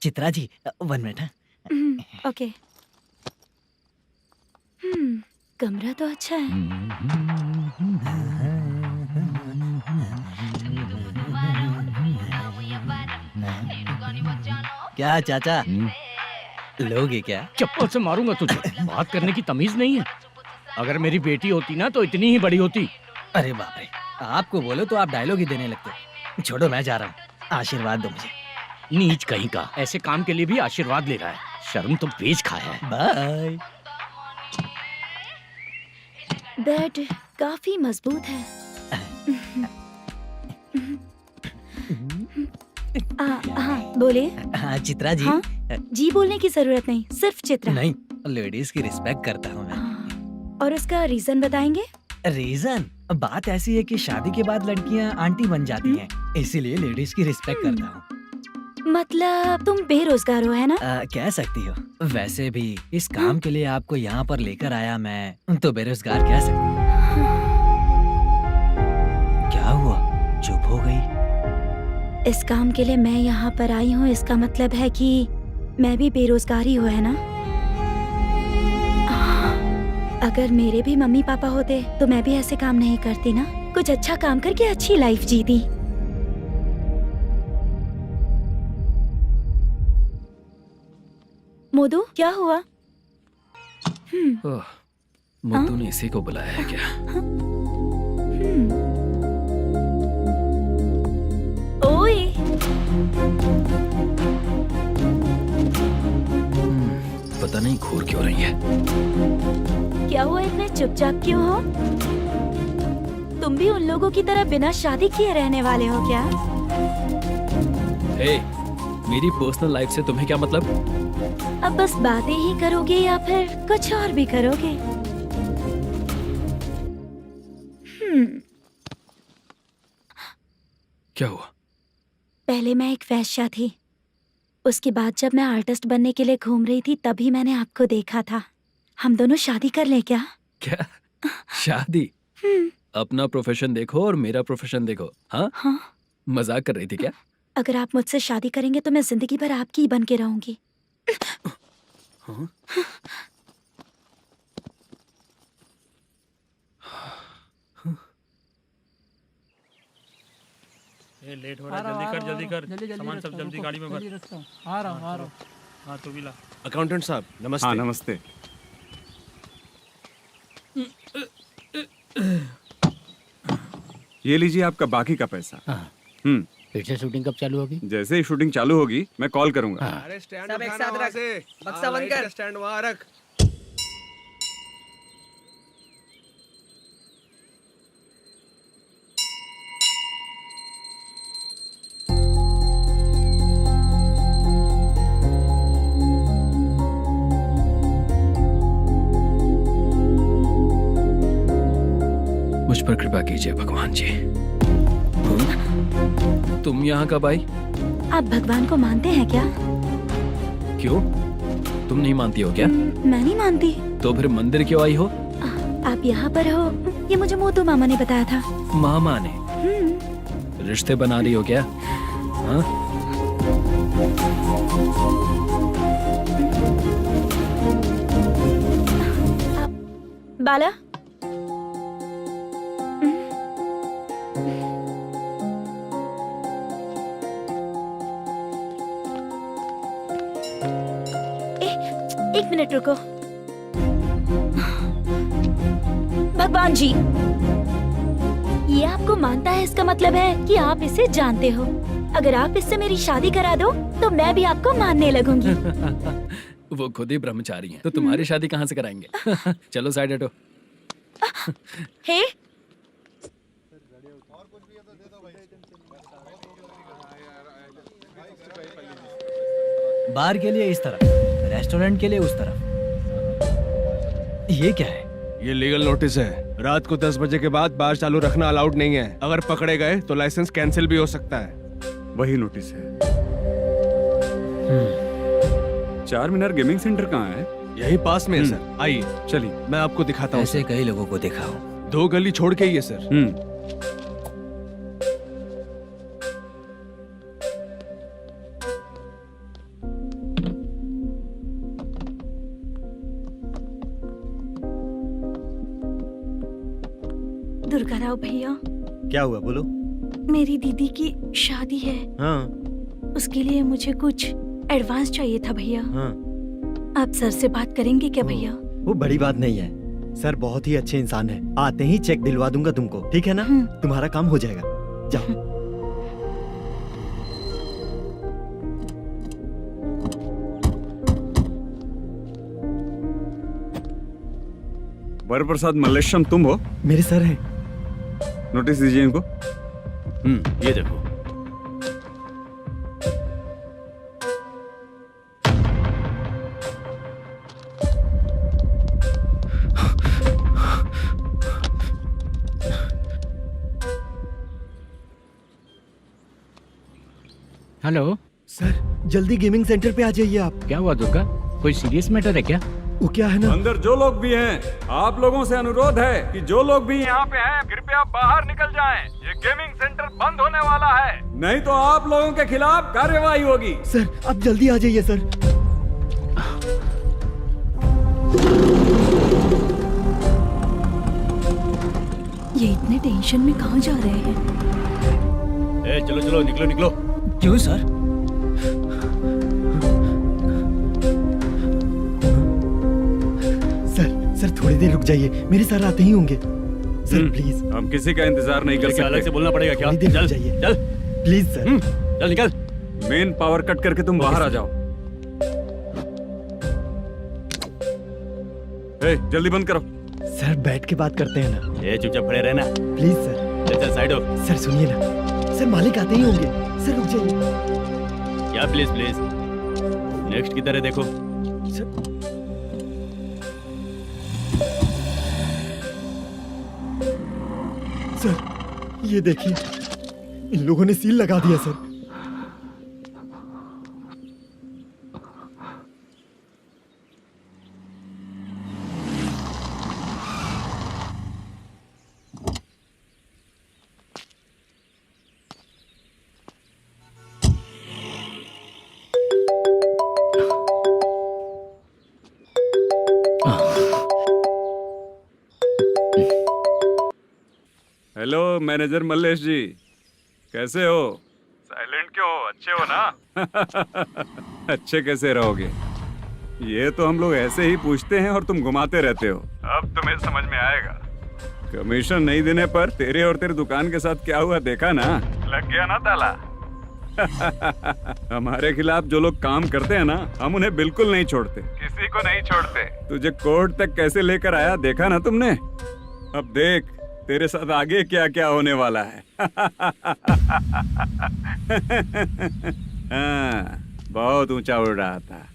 चित्रा जी 1 मिनट। ओके। कमरा तो अच्छा है। क्या चाचा, लोगे क्या? चप्पल से मारूंगा तुझे। बात करने की तमीज नहीं है। अगर मेरी बेटी होती ना तो इतनी ही बड़ी होती। अरे बाप रे, आपको बोलो तो आप डायलॉग ही देने लगते। छोड़ो, मैं जा रहा हूँ। आशीर्वाद दो मुझे। नीच कहीं का, ऐसे काम के लिए भी आशीर्वाद ले रहा है। शर्म तो पेच खाया है। बाय। बेड काफी मजबूत है। हाँ बोले। हाँ चित्रा जी। हाँ? जी बोलने की जरूरत नहीं, सिर्फ चित्रा। नहीं, लेडीज की रिस्पेक्ट करता हूँ मैं। और उसका रीजन बताएंगे? रीजन? बात ऐसी है कि शादी के बाद लड़कियाँ आंटी बन जाती हैं, इसीलिए लेडीज की रिस्पेक्ट करता हूँ। मतलब तुम बेरोजगार हो, है ना? कह सकती हो। वैसे भी इस काम के लिए आपको यहाँ पर लेकर आया मैं, तो बेरोजगार कह सकती हूँ। क्या हुआ, चुप हो गई? इस काम के लिए मैं यहाँ पर आई हूँ, इसका मतलब है कि मैं भी बेरोजगार ही हूँ, है ना? अगर मेरे भी मम्मी पापा होते तो मैं भी ऐसे काम नहीं करती ना। कुछ अच्छा काम करके अच्छी लाइफ जीती। मोदू, क्या हुआ? मोदू ने इसी को बुलाया है क्या? ओए। पता नहीं घूर क्यों रही है। क्या हुआ, इतने चुपचाप क्यों हो? तुम भी उन लोगों की तरह बिना शादी किए रहने वाले हो क्या? हे, मेरी पर्सनल लाइफ से तुम्हें क्या मतलब? अब बस बातें ही करोगे या फिर कुछ और भी करोगे? क्या हुआ? पहले मैं एक वेश्या थी, उसके बाद जब मैं आर्टिस्ट बनने के लिए घूम रही थी तभी मैंने आपको देखा था। हम दोनों शादी कर ले क्या? क्या शादी? अपना प्रोफेशन देखो और मेरा प्रोफेशन देखो। हाँ? हाँ। मजाक कर रही थी क्या? अगर आप मुझसे शादी करेंगे तो मैं जिंदगी भर आपकी ही बन के रहूंगी। हाँ? ये लेट हो रहा है, जल्दी कर सामान सब जल्दी गाड़ी में भर। आ रहा हूँ। हाँ तू भी ला। अकाउंटेंट साहब नमस्ते। हाँ नमस्ते। ये लीजिए आपका बाकी का पैसा। फिर से शूटिंग कब चालू होगी? जैसे ही शूटिंग चालू होगी मैं कॉल करूंगा। अरे स्टैंड सब एक साथ रख, बक्सा बंद कर, स्टैंड वहाँ रख। मुझ पर कृपा कीजिए भगवान जी। तुम यहाँ कब आई? आप भगवान को मानते हैं क्या? क्यों? तुम नहीं मानती हो क्या? मैं नहीं मानती। तो फिर मंदिर क्यों आई हो? आप यहाँ पर हो ये मुझे मोटू मामा ने बताया था। मामा ने? रिश्ते बना रही हो क्या? हाँ? बाला, एक मिनट रुको। भगवान जी, ये आपको मानता है, इसका मतलब है कि आप इसे जानते हो। अगर आप इससे मेरी शादी करा दो तो मैं भी आपको मानने लगूंगी। वो खुद ही ब्रह्मचारी हैं, तो तुम्हारी शादी कहाँ से कराएंगे? चलो साइड हटो। हे, बार के लिए इस तरफ, रेस्टोरेंट के लिए उस तरफ। ये क्या है? ये लीगल नोटिस है। रात को 10 बजे के बाद बार चालू रखना अलाउड नहीं है। अगर पकड़े गए तो लाइसेंस कैंसिल भी हो सकता है। वही नोटिस है। चार मीनार गेमिंग सेंटर कहाँ है? यही पास में है सर। आइए चलिए मैं आपको दिखाता हूँ। ऐसे कई लोगों को देखा हूँ। 2 गली छोड़ के ही है सर। दुर्गा राव भैया, क्या हुआ बोलो। मेरी दीदी की शादी है। हाँ उसके लिए मुझे कुछ एडवांस चाहिए था भैया। हाँ आप सर से बात करेंगे क्या भैया? वो बड़ी बात नहीं है। सर बहुत ही अच्छे इंसान है। आते ही चेक दिलवा दूंगा तुमको, ठीक है ना? तुम्हारा काम हो जाएगा। जाओ। वरप्रसाद मल्लेश्वरम तुम हो? मेरे सर हैं। नोटिस दीजिए इनको। ये देखो। हेलो सर, जल्दी गेमिंग सेंटर पे आ जाइए आप। क्या हुआ दुर्गा? कोई सीरियस मैटर है क्या? वो क्या है ना, अंदर जो लोग भी हैं, आप लोगों से अनुरोध है कि जो लोग भी यहाँ पे हैं, कृपया बाहर निकल जाएं। ये गेमिंग सेंटर बंद होने वाला है, नहीं तो आप लोगों के खिलाफ कार्यवाही होगी। सर आप जल्दी आ जाइए सर। ये इतने टेंशन में कहाँ जा रहे हैं? चलो चलो निकलो निकलो। क्यों सर? सर थोड़ी देर रुक जाइए, मेरे सर आते ही होंगे। Sir please. हम किसी का इंतजार नहीं कर सकते। अलग से बोलना पड़ेगा क्या? चल जाइए, चल प्लीज सर। चल निकल। मेन पावर कट करके तुम बाहर आ जाओ। जल्दी बंद करो। सर बैठ के बात करते हैं ना। ये चुपचाप खड़े रहना प्लीज सर। चल साइड हो। सर सुनिए ना, सर मालिक आते ही होंगे। सर रुक जाइए। क्या प्लीज प्लीज? नेक्स्ट की तरह देखो। सर ये देखिए, इन लोगों ने सील लगा दिया सर। हेलो मैनेजर मल्लेश जी, कैसे हो? साइलेंट क्यों हो? अच्छे हो ना? अच्छे कैसे रहोगे? ये तो हम लोग ऐसे ही पूछते हैं और तुम घुमाते रहते हो। अब तुम्हें समझ में आएगा। कमीशन नहीं देने पर तेरे और तेरी दुकान के साथ क्या हुआ देखा ना? लग गया ना ताला। हमारे खिलाफ जो लोग काम करते हैं ना, हम उन्हें बिल्कुल नहीं छोड़ते, किसी को नहीं छोड़ते। तुझे कोर्ट तक कैसे लेकर आया देखा ना तुमने? अब देख तेरे साथ आगे क्या क्या होने वाला है। हाँ, बहुत ऊंचा उड़ रहा था।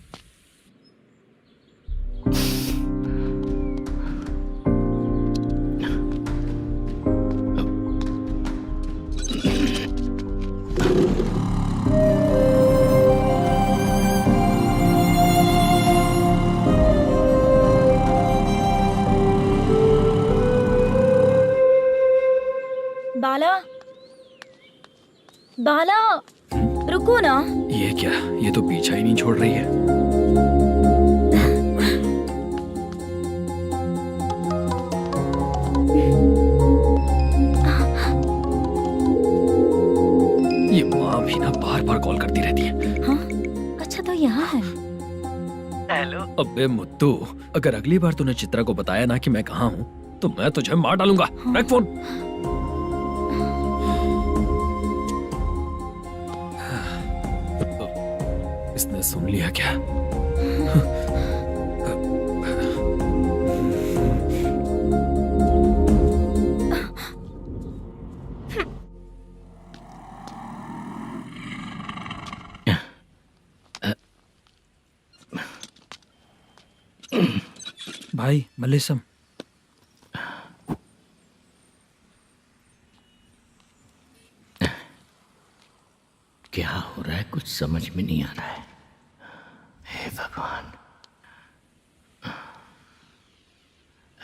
बाला रुको ना। ये क्या, ये तो पीछा ही नहीं छोड़ रही है। ये माँ भी ना बार बार कॉल करती रहती है। हाँ अच्छा तो यहाँ है। हेलो। अबे मुत्तू, अगर अगली बार तूने चित्रा को बताया ना कि मैं कहाँ हूँ तो मैं तुझे मार डालूंगा। रख फोन। इसने सुन लिया क्या? भाई मल्लेशम, क्या हो रहा है कुछ समझ में नहीं आ रहा है। हे भगवान।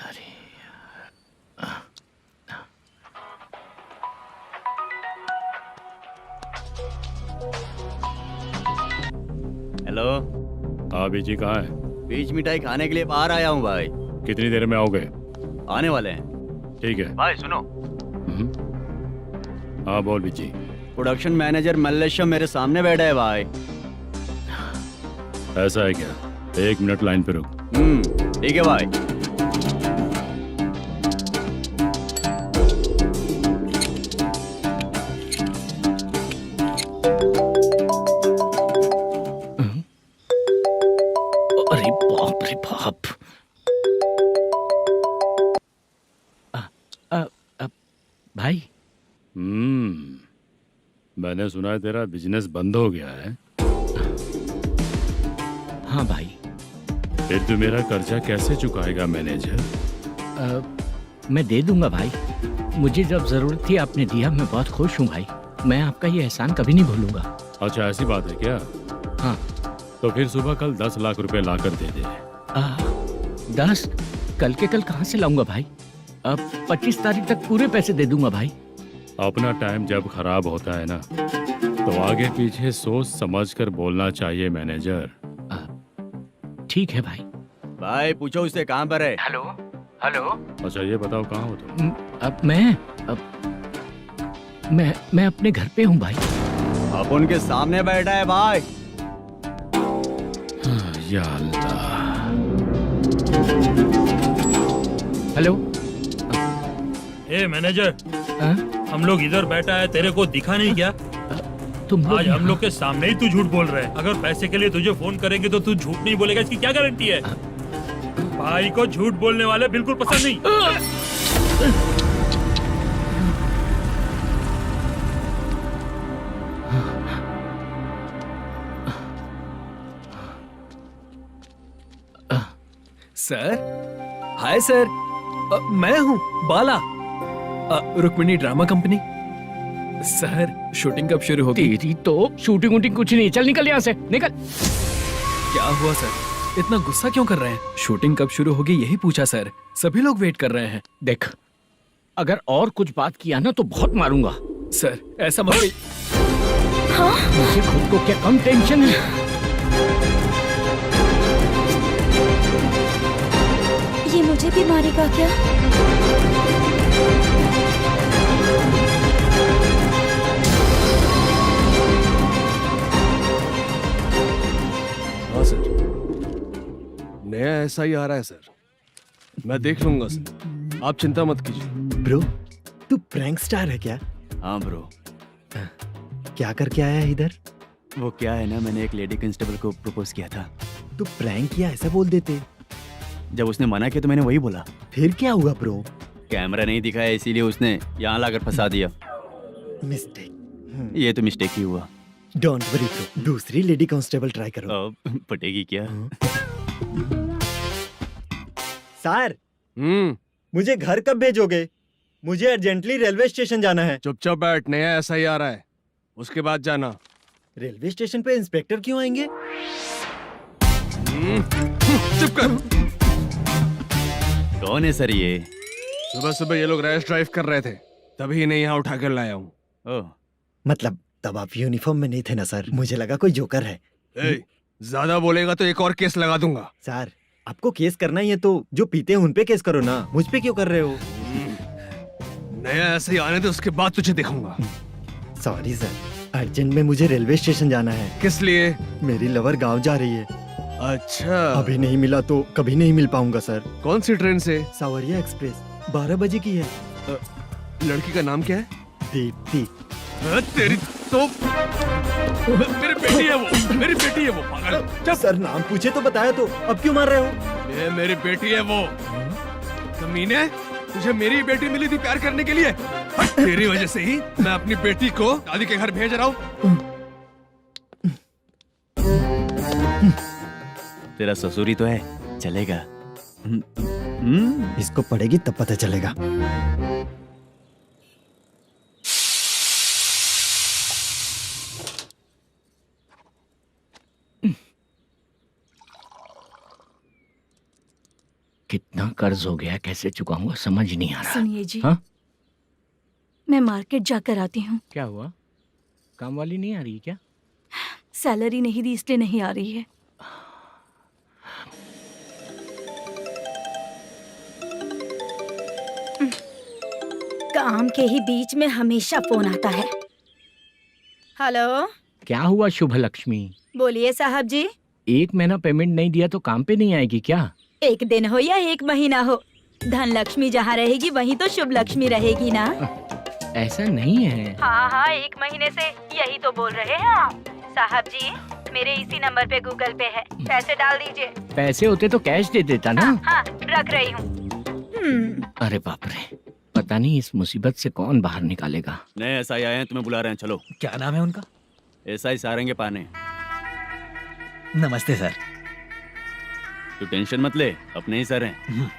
अरे हेलो। हाँ बीजी कहाँ है? बीच मिठाई खाने के लिए बाहर आया हूँ भाई। कितनी देर में आओगे? आने वाले हैं। ठीक है। भाई सुनो, हाँ बोल बीजी। प्रोडक्शन मैनेजर मल्लेशम मेरे सामने बैठा है भाई। ऐसा है क्या? 1 मिनट लाइन पे रुक। ठीक है भाई। अरे बाप रे बाप। भाई मैंने सुना है तेरा बिजनेस बंद हो गया है। हाँ भाई। फिर तू मेरा कर्जा कैसे चुकाएगा मैनेजर? मैं दे दूंगा भाई। मुझे जब जरूरत थी आपने दिया, मैं बहुत खुश हूँ भाई। मैं आपका ये एहसान कभी नहीं भूलूंगा। अच्छा ऐसी बात है क्या? हाँ। तो फिर सुबह कल 10 लाख रुपए लाकर दे दे। 10? कल के कल कहाँ से लाऊंगा भाई? अब 25 तारीख तक पूरे पैसे दे दूंगा भाई। अपना टाइम जब खराब होता है ना तो आगे पीछे सोच समझ कर बोलना चाहिए मैनेजर। ठीक है भाई। भाई पूछो उससे कहाँ पर है। Hello hello. अच्छा ये बताओ कहाँ हो तुम? अब मैं अपने घर पे हूँ भाई। अब उनके सामने बैठा है भाई। या अल्लाह। हेलो। ए मैनेजर, हम लोग इधर बैठा है, तेरे को दिखा नहीं क्या? तुम आज हम लोग के सामने ही तू झूठ बोल रहा है। अगर पैसे के लिए तुझे फोन करेंगे तो तू झूठ नहीं बोलेगा, इसकी क्या गारंटी है? भाई को झूठ बोलने वाले बिल्कुल पसंद नहीं। सर, हाय सर, मैं हूँ Bala, Rukmini drama company. Sir shooting कब शुरू होगी? तेरी तो शूटिंग वूटिंग कुछ नहीं। चल निकल यहाँ से, निकल। क्या हुआ सर, इतना गुस्सा क्यों कर रहे हैं? शूटिंग कब शुरू होगी यही पूछा सर, सभी लोग वेट कर रहे हैं। देख, अगर और कुछ बात किया ना तो बहुत मारूंगा। सर ऐसा मत। हाँ? मुझे खुद को क्या कम टेंशन है? ये मुझे भी मारेगा क्या? हाँ सर, नया ऐसा ही आ रहा है सर। मैं देख लूंगा सर, आप चिंता मत कीजिए। ब्रो, तू प्रैंक स्टार है क्या? हाँ ब्रो। क्या करके आया है इधर? वो क्या है ना, मैंने एक लेडी कांस्टेबल को प्रपोज किया था। तू प्रैंक किया ऐसा बोल देते। जब उसने मना किया तो मैंने वही बोला। फिर क्या हुआ ब्रो? कैमरा नहीं दिखाया इसीलिए उसने यहाँ लाकर फंसा दिया। मिस्टेक। ये तो मिस्टेक ही हुआ। डोंट वरी ब्रो, दूसरी लेडी कांस्टेबल ट्राई करो। पटेगी क्या? सर, मुझे घर कब भेजोगे? मुझे अर्जेंटली रेलवे स्टेशन जाना है। चुपचाप बैठ, नया ऐसा ही आ रहा है, उसके बाद जाना। रेलवे स्टेशन पे इंस्पेक्टर क्यों आएंगे? चुप कर। कौन है सर ये? सुबह सुबह ये लोग रैश ड्राइव कर रहे थे, तभी इन्हें यहाँ उठा कर लाया हूँ। मतलब तब आप यूनिफॉर्म में नहीं थे ना सर, मुझे लगा कोई जोकर है। ज्यादा बोलेगा तो एक और केस लगा दूंगा। सर आपको केस करना ही है तो जो पीते हैं उन पे केस करो ना, मुझ पे क्यों कर रहे हो? नया ऐसे ही आने दे, उसके बाद तुझे दिखाऊंगा। सॉरी सर, अर्जेंट में मुझे रेलवे स्टेशन जाना है। किस लिए? मेरी लवर गांव जा रही है। अच्छा, अभी नहीं मिला तो कभी नहीं मिल पाऊंगा सर। कौन सी ट्रेन से? सावरिया एक्सप्रेस, 12 बजे की है। लड़की का नाम क्या है? दीप्ति। तेरी तो मेरी बेटी है वो, मेरी बेटी है वो, पागल। सर नाम पूछे तो बताया तो अब क्यों मार रहे हो? ये मेरी बेटी है वो। कमीने, तुझे मेरी बेटी मिली थी प्यार करने के लिए। तेरी वजह से ही मैं अपनी बेटी को दादी के घर भेज रहा हूँ। तेरा ससुरी तो है, चलेगा। इसको पड़ेगी तब पता चलेगा। कितना कर्ज हो गया, कैसे चुकाऊंगा समझ नहीं आ रहा। सुनिए जी, हाँ? मैं मार्केट जाकर आती हूँ। क्या हुआ? काम वाली नहीं आ रही क्या? सैलरी नहीं दी इसलिए नहीं आ रही है। काम के ही बीच में हमेशा फोन आता है। हेलो, क्या हुआ शुभ लक्ष्मी? बोलिए साहब जी। 1 महीना पेमेंट नहीं दिया तो काम पे नहीं आएगी क्या? 1 दिन हो या 1 महीना हो, धन लक्ष्मी जहाँ रहेगी वहीं तो शुभ लक्ष्मी रहेगी ना। ऐसा नहीं है। हाँ, 1 महीने से यही तो बोल रहे हैं आप। साहब जी, मेरे इसी नंबर पे गूगल पे है, पैसे डाल दीजिए। पैसे होते तो कैश दे देता ना। हाँ, रख रही हूँ। अरे बाप रे, पता नहीं इस मुसीबत से कौन बाहर निकालेगा। नए एसआई आए हैं, तुम्हें बुला रहे हैं, चलो। क्या नाम है उनका? एसआई सारंगे पाने। नमस्ते सर। तू टेंशन मत ले, अपने ही सर हैं।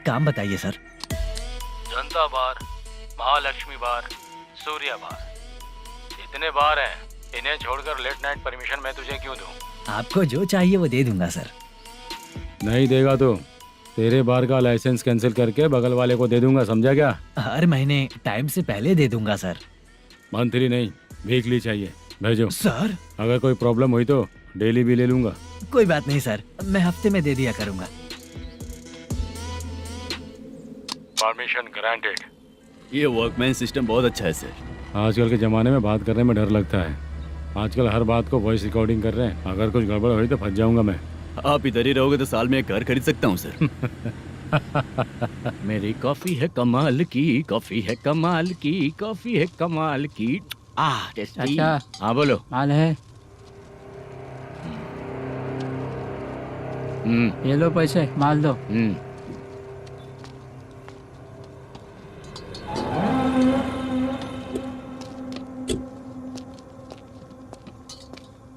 काम बताइए सर। जनता बार, महालक्ष्मी बार, सूर्या बार, इतने बार हैं। इन्हें छोड़कर लेट नाइट परमिशन मैं तुझे क्यों दूं? आपको जो चाहिए वो दे दूंगा सर। नहीं देगा तो तेरे बार का लाइसेंस कैंसिल करके बगल वाले को दे दूंगा, समझा क्या? हर महीने टाइम से पहले दे दूंगा सर। मंथली नहीं, वीकली चाहिए, भेजो। सर अगर कोई प्रॉब्लम हुई तो डेली भी ले लूंगा। कोई बात नहीं सर, मैं हफ्ते में दे दिया करूंगा। Permission granted. ये वर्कमैन सिस्टम बहुत अच्छा है सर। आजकल के ज़माने में बात करने में डर लगता है। आजकल हर बात को वॉइस रिकॉर्डिंग कर रहे हैं। अगर कुछ गड़बड़ हुई तो फंस जाऊंगा मैं। आप इधर ही रहोगे तो साल में एक घर खरीद सकता हूँ सर। मेरी कॉफी है कमाल की, कॉफी है कमाल की, कॉफी है कमाल की। टेस्टी। अच्छा। हाँ बोलो। माल है। ये लो पैसे, माल दो।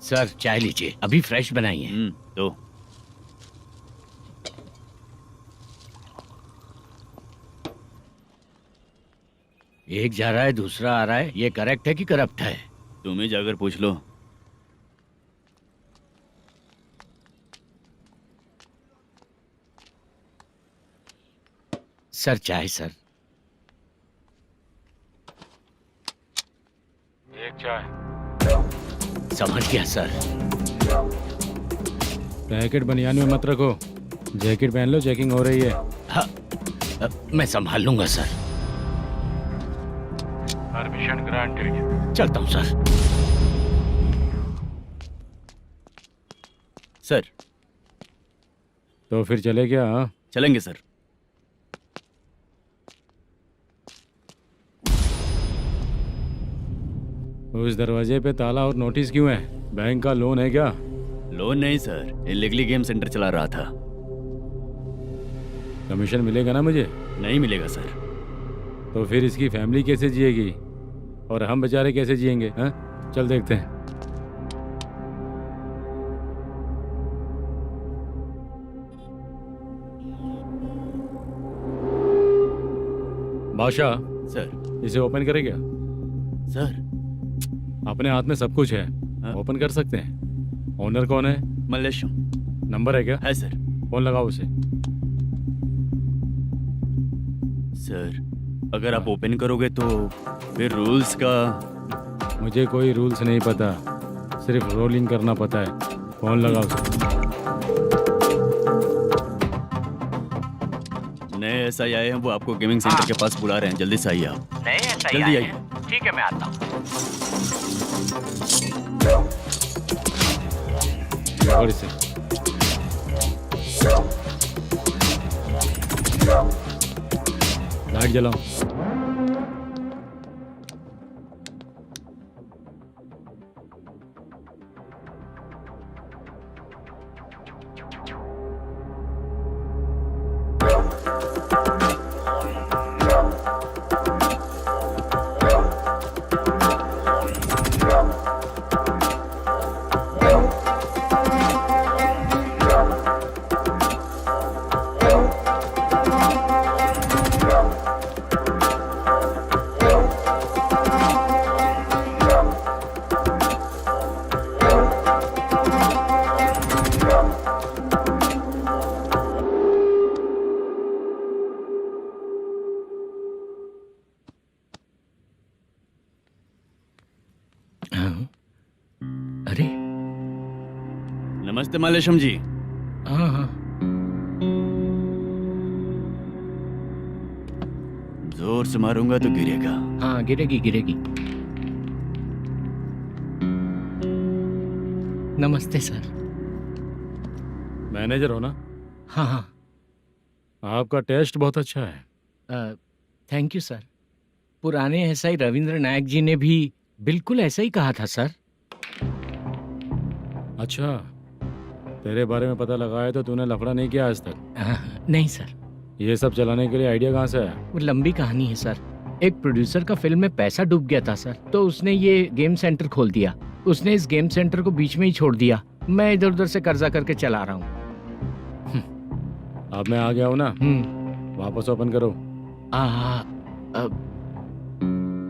सर चाय लीजिए, अभी फ्रेश बनाई है। तो एक जा रहा है दूसरा आ रहा है, ये करेक्ट है कि करप्ट है? तुम ही जाकर पूछ लो। सर चाय सर। एक चाय। समझ गया सर। पैकेट बनियान में मत रखो, जैकेट पहन लो, चेकिंग हो रही है। हाँ, मैं संभाल लूंगा सर। Permission granted. चलता हूँ सर। सर तो फिर चले क्या? हाँ चलेंगे सर। उस दरवाजे पे ताला और नोटिस क्यों है? बैंक का लोन है क्या? लोन नहीं सर, इलीगली गेम सेंटर चला रहा था। कमीशन मिलेगा ना मुझे? नहीं मिलेगा सर। तो फिर इसकी फैमिली कैसे जिएगी और हम बेचारे कैसे जिएंगे? हाँ चल देखते हैं। बादशाह सर। इसे ओपन करे क्या? सर अपने हाथ में सब कुछ है, ओपन कर सकते हैं। ओनर कौन है? मल्लेशम। नंबर है क्या? है सर। फोन लगाओ उसे। सर अगर आप ओपन करोगे तो फिर रूल्स का मुझे कोई रूल्स नहीं पता, सिर्फ रोलिंग करना पता है। फोन लगाओ उसे। नए SI आए हैं, वो आपको गेमिंग सेंटर के पास बुला रहे हैं, जल्दी से आइए आप। नए SI जल्दी आए आइए। हैं। ठीक है, मैं आता हूँ। पकड़ इसे। लाइट जलाओ। अरे नमस्ते मालेशम जी। हाँ हाँ, जोर से मारूंगा तो गिरेगा। हाँ गिरेगी गिरेगी। नमस्ते सर। मैनेजर हो ना? हाँ हाँ। आपका टेस्ट बहुत अच्छा है। Thank you sir. पुराने SI रविंद्र नायक जी ने भी बिल्कुल ऐसा ही कहा था सर। अच्छा, तेरे बारे में पता लगा है तो तूने लफड़ा नहीं किया आज तक? नहीं सर। ये सब चलाने के लिए आइडिया कहाँ से आया? वो लंबी कहानी है सर। एक प्रोड्यूसर का फिल्म में पैसा डूब गया था सर, तो उसने ये गेम सेंटर खोल दिया। उसने इस गेम सेंटर को बीच में ही छोड़ दिया। मैं इधर उधर से कर्जा करके चला रहा हूँ। अब मैं आ गया हूँ ना, वापस ओपन करो।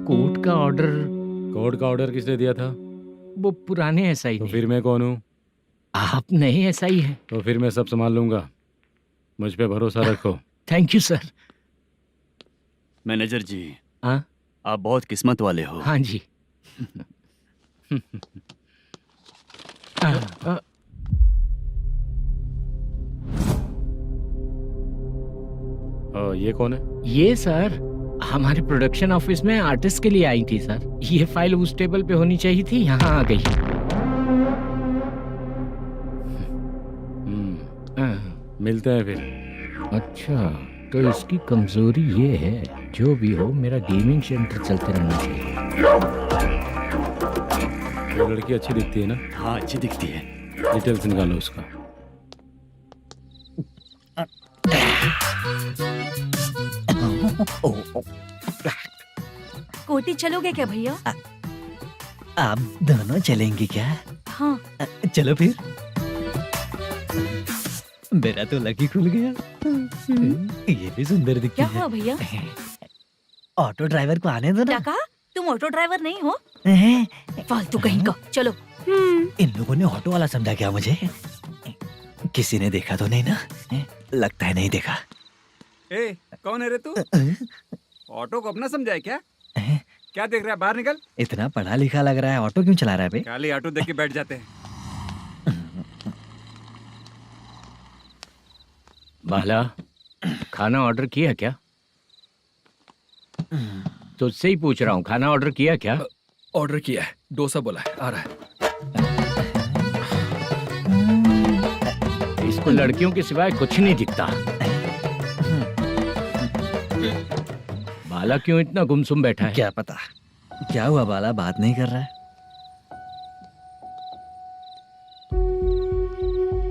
कोर्ट का ऑर्डर। कोर्ट का ऑर्डर किसने दिया था? वो पुराने SI तो ने। फिर मैं कौन हूँ? आप नए SI हैं। तो फिर मैं सब संभाल लूंगा, मुझ पे भरोसा रखो। Thank you sir. मैनेजर जी, हाँ आप बहुत किस्मत वाले हो। हाँ जी। ये कौन है? ये सर हमारे प्रोडक्शन ऑफिस में आर्टिस्ट के लिए आई थी सर। ये फाइल उस टेबल पे होनी चाहिए थी, यहाँ आ गई। मिलते हैं फिर। अच्छा, तो इसकी कमजोरी ये है, जो भी हो मेरा गेमिंग सेंटर चलते रहना चाहिए। वो लड़की अच्छी दिखती है ना? हाँ अच्छी दिखती है। डिटेल्स निकालो उसका। कोटी चलोगे क्या भैया? आप दोनों चलेंगे क्या? हाँ। चलो फिर। मेरा तो लकी खुल गया। ये भी सुंदर दिखती क्या है। हुआ भैया? ऑटो ड्राइवर को आने दो क्या ना। कहा? तुम ऑटो ड्राइवर नहीं हो? फालतू कहीं का। चलो। इन लोगों ने ऑटो वाला समझा क्या मुझे? किसी ने देखा तो नहीं ना? लगता है नहीं देखा। ए, कौन है रे तू? ऑटो को अपना समझा है क्या? क्या देख रहा है? बाहर निकल। इतना पढ़ा लिखा लग रहा है, ऑटो क्यों चला रहा है बे? खाली ऑटो देख के बैठ जाते हैं। बाला, खाना ऑर्डर किया क्या? तुझसे ही पूछ रहा हूँ, खाना ऑर्डर किया क्या? ऑर्डर किया है, डोसा बोला है, आ रहा है। इसको लड़कियों के सिवाय कुछ नहीं दिखता। बाला क्यों इतना गुमसुम बैठा है? क्या पता क्या हुआ, बाला बात नहीं कर रहा है।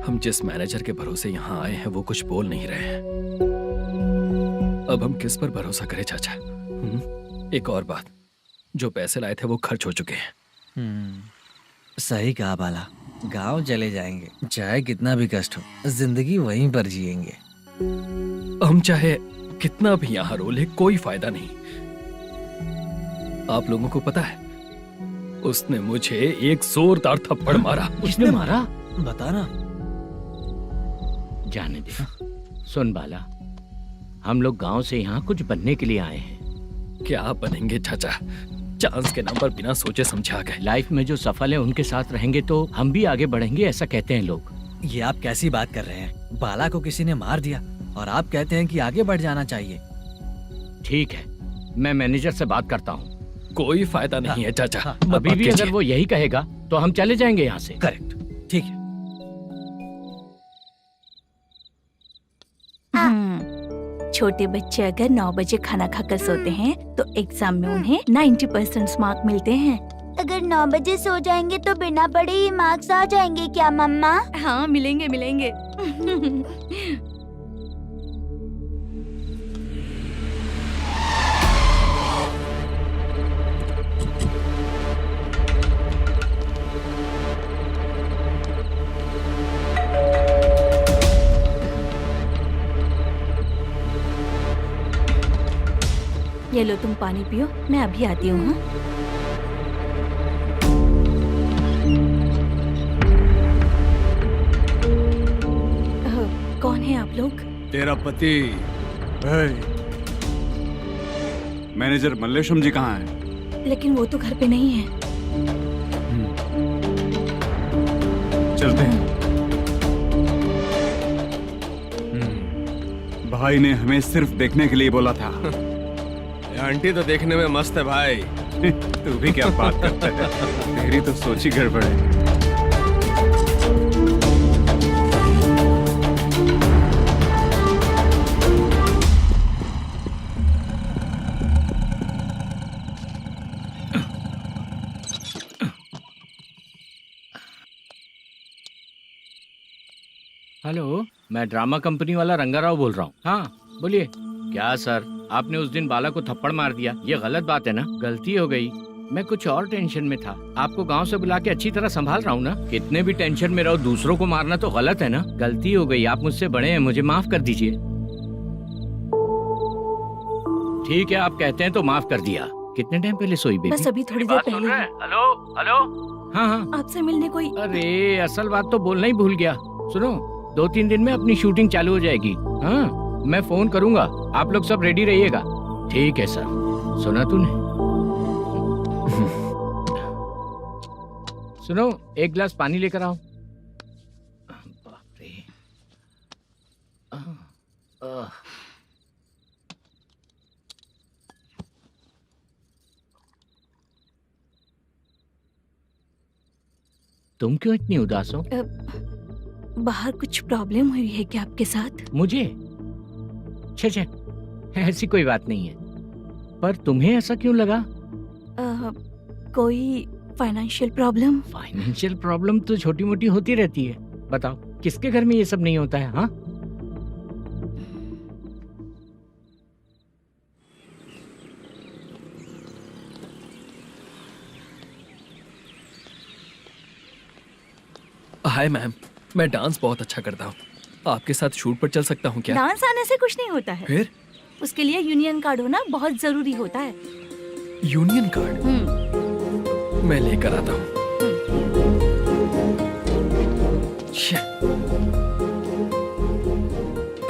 हम जिस मैनेजर के भरोसे यहाँ आए हैं वो कुछ बोल नहीं रहे हैं। अब हम किस पर भरोसा करें चाचा? एक और बात, जो पैसे लाए थे वो खर्च हो चुके हैं। सही कहा बाला, गांव चले जाएंगे, चाहे कितना भी कष्ट हो, जिंदगी वहीं पर जिएंगे। हम चाहे कितना भी यहाँ रो ले, कोई फायदा नहीं। आप लोगों को पता है, उसने मुझे एक जोरदार थप्पड़ मारा। उसने मारा? बता ना। जाने दे। सुन बाला, हम लोग गांव से यहाँ कुछ बनने के लिए आए हैं। क्या बनेंगे चाचा? चांस के नाम पर बिना सोचे समझे आ गए। लाइफ में जो सफल है उनके साथ रहेंगे तो हम भी आगे बढ़ेंगे, ऐसा कहते हैं लोग। ये आप कैसी बात कर रहे हैं? बाला को किसी ने मार दिया और आप कहते हैं कि आगे बढ़ जाना चाहिए। ठीक है, मैं मैनेजर से बात करता हूँ। कोई फायदा नहीं है चाचा। अभी भी अगर वो यही कहेगा तो हम चले जाएंगे यहाँ से। करेक्ट, ठीक है। छोटे बच्चे अगर 9 बजे खाना खाकर सोते हैं तो एग्जाम में उन्हें 90% मार्क मिलते हैं। अगर 9 बजे सो जाएंगे तो बिना पढ़े ही मार्क्स आ जाएंगे क्या मम्मा? हाँ, मिलेंगे मिलेंगे। ये लो, तुम पानी पियो, मैं अभी आती हूँ। हाँ? कौन है आप लोग? तेरा पति। मैनेजर मल्लेशम जी कहाँ हैं? लेकिन वो तो घर पे नहीं है। चलते हैं। भाई ने हमें सिर्फ देखने के लिए बोला था। आंटी तो देखने में मस्त है भाई। तू भी क्या बात करता है? तेरी तो सोच ही गड़बड़ है। हेलो, मैं ड्रामा कंपनी वाला रंगाराव बोल रहा हूँ। हाँ बोलिए। क्या सर, आपने उस दिन बाला को थप्पड़ मार दिया, ये गलत बात है ना? गलती हो गई, मैं कुछ और टेंशन में था। आपको गांव से बुला के अच्छी तरह संभाल रहा हूँ ना। कितने भी टेंशन में रहो, दूसरों को मारना तो गलत है ना। गलती हो गई, आप मुझसे बड़े हैं, मुझे माफ कर दीजिए। ठीक है, आप कहते हैं तो माफ कर दिया। कितने टाइम पहले सोई बेबी? बस अभी थोड़ी देर पहले। Hello hello. हाँ हाँ, आपसे मिलने कोई। अरे असल बात तो बोलना ही भूल गया। सुनो, 2-3 दिन में अपनी शूटिंग चालू हो जाएगी। हाँ, मैं फोन करूंगा, आप लोग सब रेडी रहिएगा। ठीक है सर। सुना तूने? सुनो, एक गिलास पानी लेकर आओ। बाप रे। तुम क्यों इतनी उदास हो? बाहर कुछ प्रॉब्लम हुई है क्या आपके साथ? मुझे? छे, ऐसी कोई बात नहीं है। पर तुम्हें ऐसा क्यों लगा? कोई फाइनेंशियल प्रॉब्लम? फाइनेंशियल प्रॉब्लम तो छोटी मोटी होती रहती है। बताओ, किसके घर में ये सब नहीं होता है? हाँ, हाय मैम, मैं डांस बहुत अच्छा करता हूँ। आपके साथ शूट पर चल सकता हूँ क्या? डांस आने से कुछ नहीं होता है। फिर? उसके लिए यूनियन कार्ड होना बहुत जरूरी होता है। Union card? मैं लेकर आता हूँ।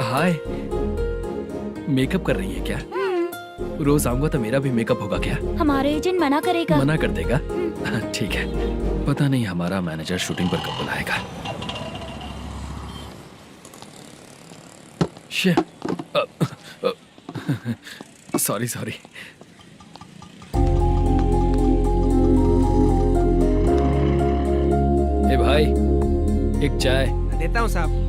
हाय, मेकअप कर रही है क्या? रोज आऊंगा तो मेरा भी मेकअप होगा क्या? हमारे एजेंट मना करेगा। मना कर देगा? ठीक है, पता नहीं हमारा मैनेजर शूटिंग पर कब बुलाएगा। Sorry sorry. ए भाई, एक चाय। देता हूँ साहब।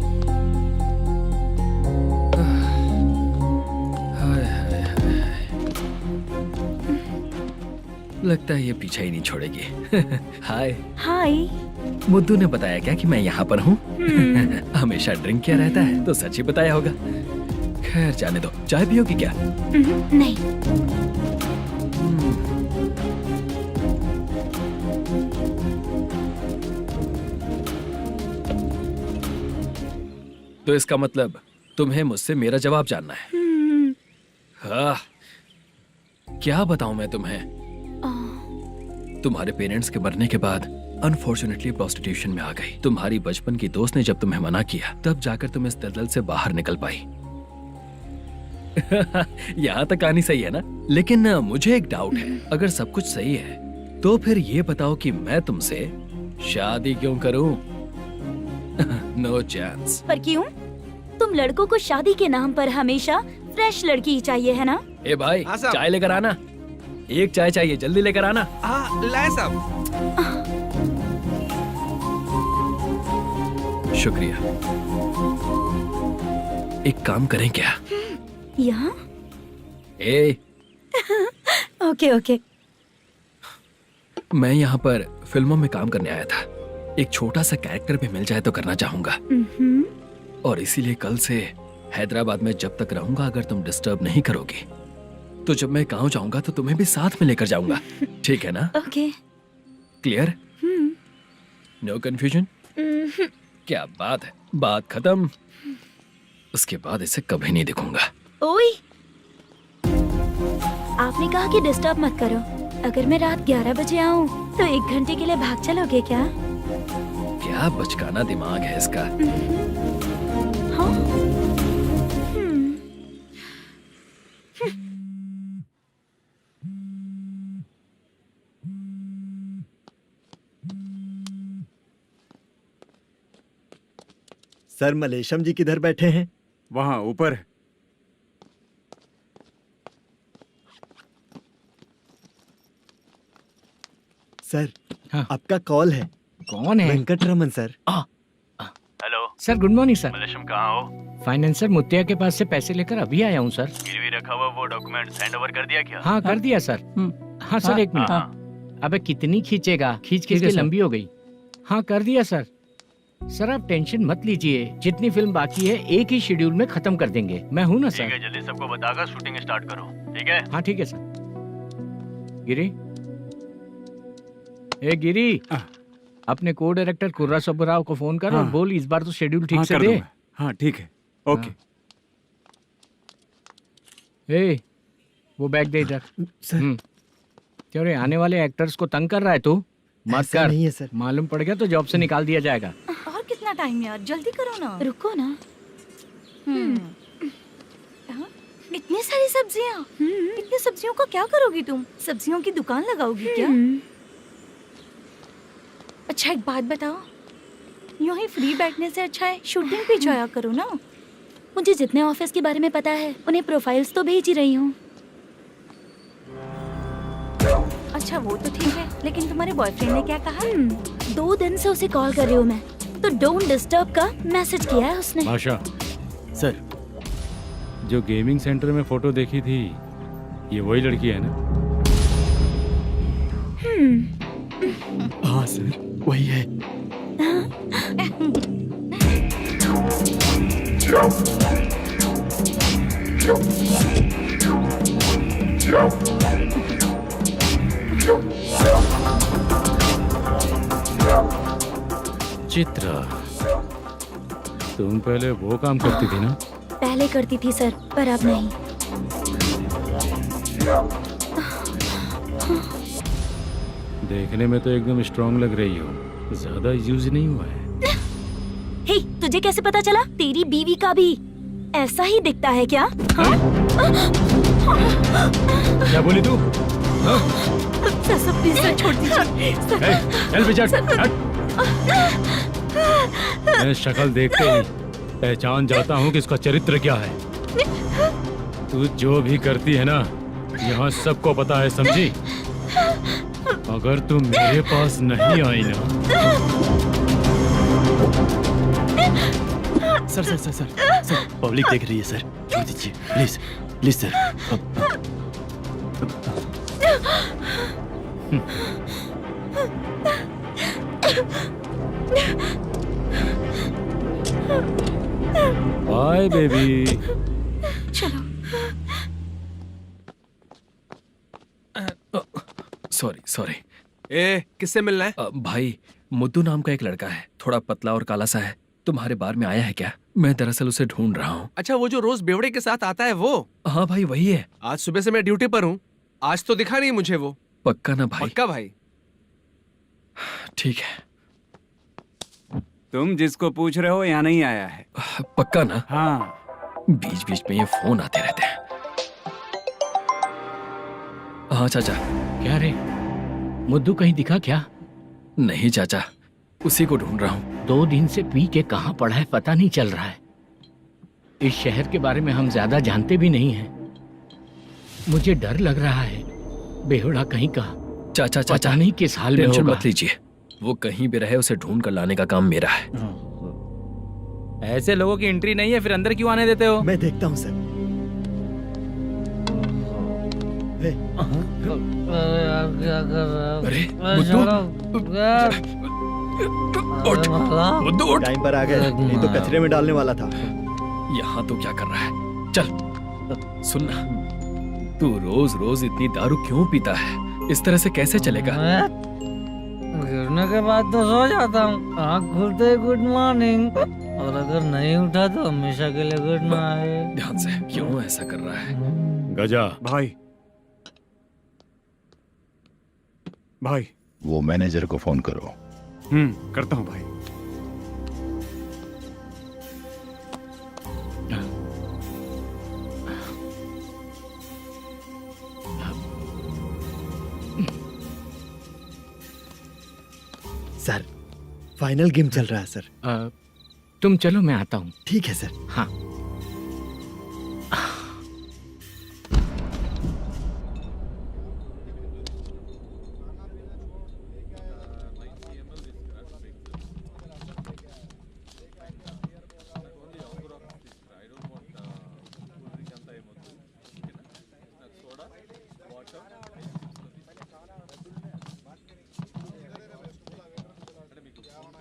लगता है ये पीछा ही नहीं छोड़ेगी। हाय। हाय। मुद्दू ने बताया क्या कि मैं यहाँ पर हूँ? हमेशा ड्रिंक किया रहता है तो सच ही बताया होगा। खैर जाने दो, चाय पियोगी क्या? नहीं। तो इसका मतलब तुम्हें मुझसे मेरा जवाब जानना है? हाँ, क्या बताऊं मैं तुम्हें? तुम्हारे पेरेंट्स के मरने के बाद अनफॉर्चुनेटली प्रोस्टिट्यूशन में आ गई। तुम्हारी बचपन की दोस्त ने जब तुम्हें मना किया, तब जाकर तुम इस दलदल से बाहर निकल पाई। यहाँ तक कहानी सही है ना, लेकिन मुझे एक डाउट है। अगर सब कुछ सही है तो फिर ये बताओ कि मैं तुमसे शादी क्यों करूं? No chance. पर क्यों? तुम लड़कों को शादी के नाम पर हमेशा फ्रेश लड़की ही चाहिए है ना? ए भाई, हाँ साहब। चाय लेकर आना। एक चाय चाहिए, जल्दी लेकर आना। हाँ लाए साहब। शुक्रिया। एक काम करें क्या? यहाँ? ए, ओके ओके। मैं यहाँ पर फिल्मों में काम करने आया था। एक छोटा सा कैरेक्टर भी मिल जाए तो करना चाहूंगा, और इसीलिए कल से हैदराबाद में जब तक रहूंगा, अगर तुम डिस्टर्ब नहीं करोगी तो जब मैं गांव जाऊंगा तो तुम्हें भी साथ में लेकर जाऊंगा। ठीक है ना? ओके। क्लियर? No confusion? क्या बात है, बात खत्म। उसके बाद इसे कभी नहीं दिखूंगा। ओए, आपने कहा कि डिस्टर्ब मत करो। अगर मैं रात 11 बजे आऊँ तो 1 घंटे के लिए भाग चलोगे क्या? क्या बचकाना दिमाग है इसका। हाँ? सर, मलेशम जी किधर बैठे हैं? वहाँ ऊपर। सर, आपका कॉल है। कौन है? Venkataraman sir. Hello sir, good morning sir. Malesham कहाँ हो? फाइनेंसर मुत्तिया के पास से पैसे लेकर अभी आया हूँ सर। गिरवी रखा हुआ वो डॉक्यूमेंट हैंड ओवर कर दिया क्या? हाँ, कर दिया सर। हाँ सर, 1 मिनट। अबे कितनी खींचेगा, खींच खींच के लंबी हो गई। हाँ, कर दिया सर। सर आप टेंशन मत लीजिए, जितनी फिल्म बाकी है एक ही शेड्यूल में खत्म कर देंगे। मैं हूँ ना सर। ठीक है, जल्दी सबको बताकर शूटिंग स्टार्ट करो। ठीक है? हाँ ठीक है सर। गिरी, ए गिरी, अपने को डायरेक्टर कुर्रा सुब्बराव को फोन कर और बोल इस बार तो शेड्यूल ठीक से दे। हाँ ठीक है, ओके। ए, वो बैग दे इधर। क्यों रे, आने वाले एक्टर्स को तंग कर रहा है तू? मत ऐसा कर। नहीं है सर। मालूम पड़ गया तो जॉब से निकाल दिया जाएगा। और कितना टाइम यार, जल्दी करो ना। रुको ना। हाँ? इतनी सारी सब्जियाँ, इतनी सब्जियों का क्या करोगी तुम? सब्जियों की दुकान लगाओगी क्या? अच्छा एक बात बताओ, यूं ही फ्री बैठने से अच्छा है शूटिंग पे जाया करो ना। मुझे जितने ऑफिस के बारे में पता है उन्हें प्रोफाइल्स तो भेज ही रही हूँ। अच्छा वो तो ठीक है, लेकिन तुम्हारे बॉयफ्रेंड ने क्या कहा? 2 दिन से उसे कॉल कर रही हूँ मैं, तो डोंट डिस्टर्ब का मैसेज किया है उसने। भाषा सर, जो गेमिंग सेंटर में फोटो देखी थी, ये वही लड़की है ना? हाँ सर, वही है। चित्रा, तुम पहले वो काम करती थी ना? पहले करती थी सर, पर अब नहीं। देखने में तो एकदम स्ट्रांग लग रही हो, ज्यादा यूज नहीं हुआ है। हे, तुझे कैसे पता चला? तेरी बीवी का भी ऐसा ही दिखता है क्या? हाँ? क्या बोली तू? सर प्लीज सर, छोड़ दीजिए। चल बेटा, मैं शक्ल देखते ही पहचान जाता हूँ कि इसका चरित्र क्या है। तू जो भी करती है ना, यहाँ सबको पता है, समझी? अगर तू मेरे पास नहीं आई ना। Sir sir sir sir sir, public देख रही है सर, छोड़ दीजिए please please sir. Bye baby. चलो। Sorry sorry. ए, किससे मिलना है? भाई, मुद्दू नाम का एक लड़का है, थोड़ा पतला और काला सा है। तुम्हारे बार में आया है क्या? मैं दरअसल उसे ढूंढ रहा हूँ। अच्छा, वो जो रोज बेवड़े के साथ आता है वो? हाँ भाई, वही है। आज सुबह से मैं ड्यूटी पर हूँ, आज तो दिखा नहीं मुझे वो। पक्का ना भाई? पक्का भाई। ठीक है। तुम जिसको पूछ रहे हो यहाँ नहीं आया है। पक्का ना? हाँ। बीच बीच में ये फोन आते रहते हैं। हाँ चाचा। क्या रे, मुद्दू कहीं दिखा क्या? नहीं चाचा, उसी को ढूंढ रहा हूँ। 2 दिन से पी के कहाँ पड़ा है पता नहीं चल रहा है। इस शहर के बारे में हम ज्यादा जानते भी नहीं हैं। मुझे डर लग रहा है, बेहुड़ा कहीं का। चाचा पता नहीं किस हाल में टेंशन होगा। मत लीजिए, वो कहीं भी रहे उसे ढूंढ कर लाने का काम मेरा है। ऐसे लोगों की एंट्री नहीं है, फिर अंदर क्यों आने देते हो? मैं देखता हूँ सर। अरे मुद्दू टाइम पर आ गए, नहीं तो कचरे में डालने वाला था। यहाँ तो क्या कर रहा है? चल सुनना, तू रोज रोज इतनी दारू क्यों पीता है? इस तरह से कैसे चलेगा? गिरने के बाद तो सो जाता हूँ, आँख खुलते ही गुड मॉर्निंग, और अगर नहीं उठा तो हमेशा के लिए गुड नाइट। ध्यान से, क्यों ऐसा कर रहा है? गजा भाई, भाई वो मैनेजर को फोन करो। करता हूँ भाई। सर फाइनल गेम चल रहा है सर। तुम चलो, मैं आता हूँ। ठीक है सर। हाँ।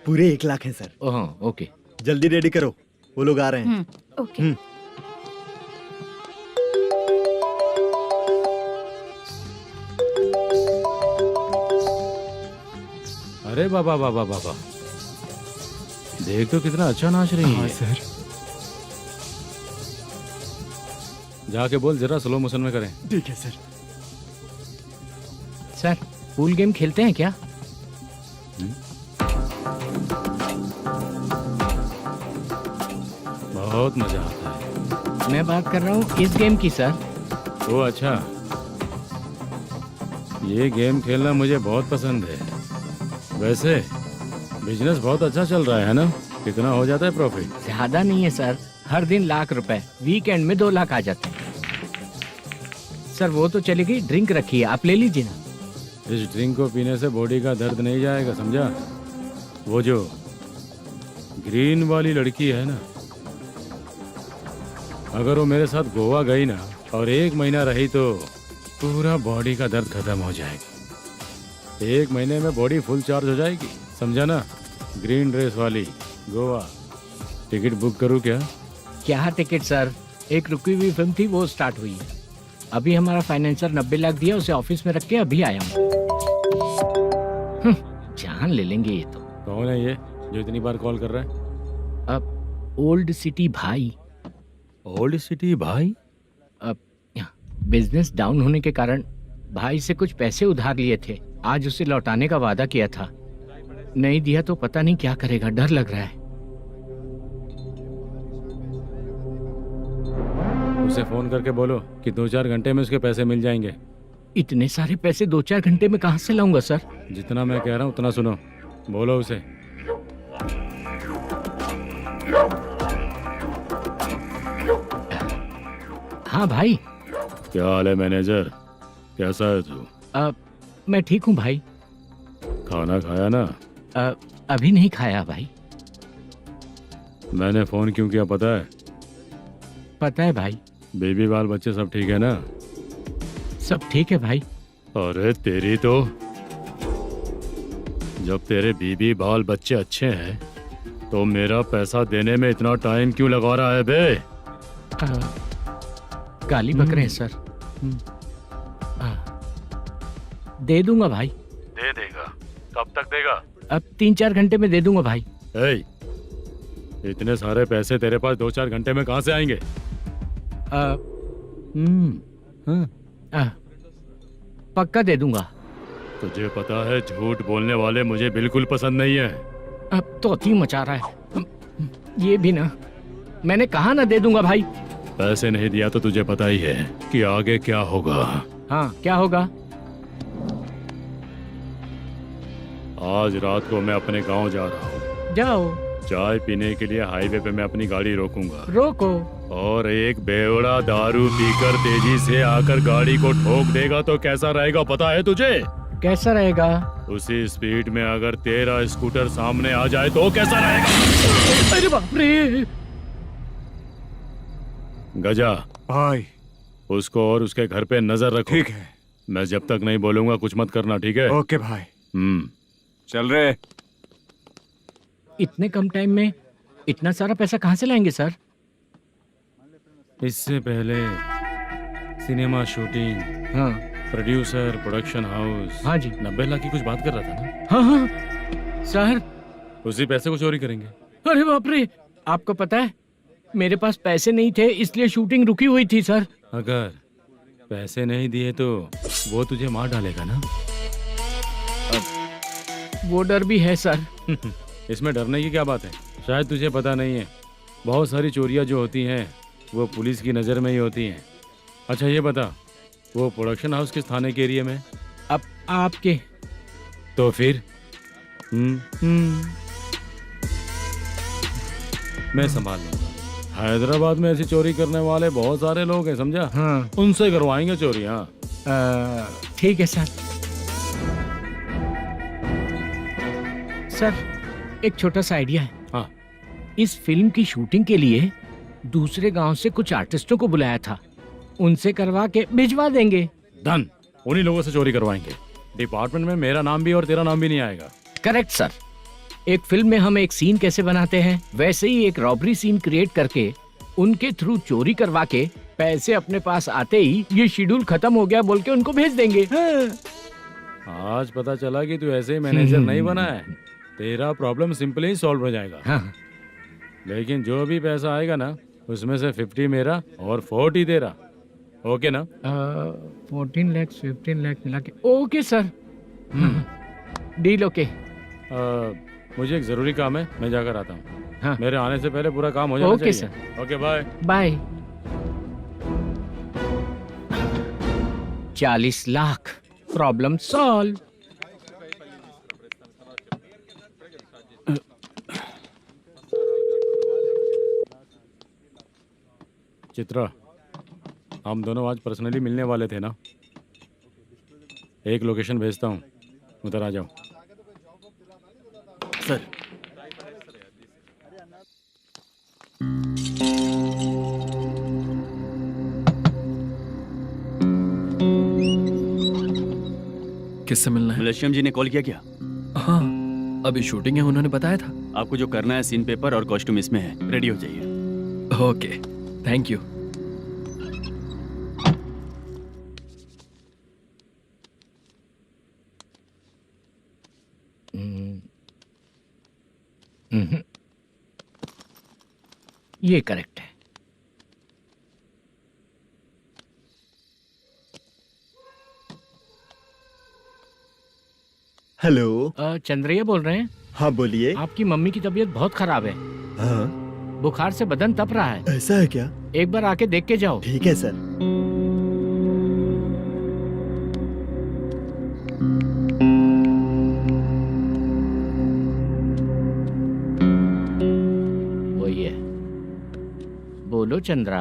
पूरे 1 लाख हैं सर। ओह ओके, जल्दी रेडी करो, वो लोग आ रहे हैं। ओके। अरे बाबा बाबा बाबा, देख तो कितना अच्छा नाच रही है। सर जाके बोल जरा स्लो मोशन में करें। ठीक है सर। सर पूल गेम खेलते हैं क्या? बहुत मजा आता है। मैं बात कर रहा हूँ इस गेम की सर। ओ अच्छा, ये गेम खेलना मुझे बहुत पसंद है। वैसे बिजनेस बहुत अच्छा चल रहा है ना? कितना हो जाता है प्रॉफिट? ज्यादा नहीं है सर, हर दिन लाख रुपए, वीकेंड में 2 लाख आ जाते हैं। सर वो तो चलेगी, ड्रिंक रखी है, आप ले लीजिए ना। इस ड्रिंक को पीने से बॉडी का दर्द नहीं जाएगा, समझा? वो जो ग्रीन वाली लड़की है ना, अगर वो मेरे साथ गोवा गई ना और 1 महीना रही तो पूरा बॉडी का दर्द खत्म हो जाएगा। 1 महीने में बॉडी फुल चार्ज हो जाएगी, समझा ना? ग्रीन ड्रेस वाली गोवा। टिकट बुक करूँ क्या? क्या टिकट सर, एक रुकी हुई फिल्म थी, वो स्टार्ट हुई है। अभी हमारा फाइनेंसर 90 लाख दिया, उसे ऑफिस में रख के अभी आया हूँ। जान ले लेंगे ये तो। कौन है ये जो इतनी बार कॉल कर रहा है? अब ओल्ड सिटी भाई। ओल्ड सिटी भाई? अब बिजनेस डाउन होने के कारण भाई से कुछ पैसे उधार लिए थे, आज उसे लौटाने का वादा किया था। नहीं दिया तो पता नहीं क्या करेगा, डर लग रहा है। उसे फोन करके बोलो कि 2-4 घंटे में उसके पैसे मिल जाएंगे। इतने सारे पैसे 2-4 घंटे में कहाँ से लाऊंगा सर? जितना मैं कह रहा हूँ उतना सुनो, बोलो उसे। हाँ भाई। क्या हाल है मैनेजर, कैसा है तू? मैं ठीक हूँ भाई। खाना खाया ना? अभी नहीं खाया भाई। मैंने फोन क्यों किया पता है? पता है भाई। बेबी बाल बच्चे सब ठीक है ना? सब ठीक है भाई। अरे तेरी तो, जब तेरे बीबी बाल बच्चे अच्छे हैं तो मेरा पैसा देने में इतना टाइम क्यों लगा रहा है बे? गाली बक रहे हैं सर। दे दूंगा भाई। दे देगा? कब तक देगा? अब 3-4 घंटे में दे दूंगा भाई। इतने सारे पैसे तेरे पास 2-4 घंटे में कहाँ से आएंगे? पक्का दे दूंगा। तुझे पता है झूठ बोलने वाले मुझे बिल्कुल पसंद नहीं है। अब तोती मचा रहा है ये भी ना। मैंने कहा ना दे दूंगा भाई। पैसे नहीं दिया तो तुझे पता ही है कि आगे क्या होगा। हाँ क्या होगा? आज रात को मैं अपने गांव जा रहा हूँ। जाओ। चाय पीने के लिए हाईवे पे मैं अपनी गाड़ी रोकूंगा। रोको। और एक बेवड़ा दारू पीकर तेजी से आकर गाड़ी को ठोक देगा तो कैसा रहेगा पता है तुझे? कैसा रहेगा? उसी स्पीड में अगर तेरा स्कूटर सामने आ जाए तो कैसा रहेगा? अरे बाप रे। गजा भाई, उसको और उसके घर पे नजर रखो। ठीक है। मैं जब तक नहीं बोलूंगा कुछ मत करना, ठीक है? ओके भाई। चल रहे। इतने कम टाइम में इतना सारा पैसा कहाँ से लाएंगे सर? इससे पहले सिनेमा शूटिंग, हाँ, प्रोड्यूसर, प्रोडक्शन हाउस, हाँ जी, 90 लाख की कुछ बात कर रहा था ना? हाँ हाँ सर। उसी पैसे को चोरी करेंगे। अरे बाप रे, आपको पता है मेरे पास पैसे नहीं थे इसलिए शूटिंग रुकी हुई थी सर। अगर पैसे नहीं दिए तो वो तुझे मार डालेगा ना? वो डर भी है सर। इसमें डरने की क्या बात है? शायद तुझे पता नहीं है, बहुत सारी चोरियां जो होती हैं वो पुलिस की नज़र में ही होती हैं। अच्छा ये बता, वो प्रोडक्शन हाउस किस थाने के एरिया में? अब आपके। तो फिर मैं संभाल लूंगा। हैदराबाद में ऐसी चोरी करने वाले बहुत सारे लोग हैं, समझा? हाँ। उनसे करवाएंगे चोरी। हाँ ठीक है सर। सर एक छोटा सा आइडिया है। हाँ। इस फिल्म की शूटिंग के लिए दूसरे गांव से कुछ आर्टिस्टों को बुलाया था, उनसे करवा के भिजवा देंगे। डन, उन्हीं लोगों से चोरी करवाएंगे। डिपार्टमेंट में मेरा नाम भी और तेरा नाम भी नहीं आएगा। Correct sir. एक फिल्म में हम एक सीन कैसे बनाते हैं वैसे ही एक रॉबरी सीन क्रिएट करके उनके थ्रू चोरी करवा के पैसे अपने पास आते ही ये शेड्यूल खत्म हो गया बोल के उनको भेज देंगे। आज पता चला कि तू ऐसे ही मैनेजर नहीं बना है। तेरा प्रॉब्लम सिंपली ही सॉल्व हो जाएगा। हाँ। लेकिन जो भी पैसा आएगा ना उसमें से 50 मेरा और 40 तेरा। ओके ना? 14 लाख 15 लाख मिला के। Okay sir. Deal okay. मुझे एक जरूरी काम है, मैं जाकर आता हूँ। हाँ। मेरे आने से पहले पूरा काम हो जाना ओके चाहिए। Sir. Okay bye. Bye. 40 lakh, problem solve. Chitra, हम दोनों आज पर्सनली मिलने वाले थे ना? एक लोकेशन भेजता हूँ, उधर आ जाओ। सर किससे मिलना है? मलेशियम जी ने कॉल किया क्या? हाँ, अभी शूटिंग है, उन्होंने बताया था। आपको जो करना है सीन पेपर और कॉस्ट्यूम इसमें है, रेडी हो जाइए। Okay, thank you. ये करेक्ट है। हेलो। चंद्रैया बोल रहे हैं? हाँ बोलिए। आपकी मम्मी की तबीयत बहुत खराब है। हाँ। बुखार से बदन तप रहा है। ऐसा है क्या? एक बार आके देख के जाओ। ठीक है सर। वही है। बोलो चंद्रा।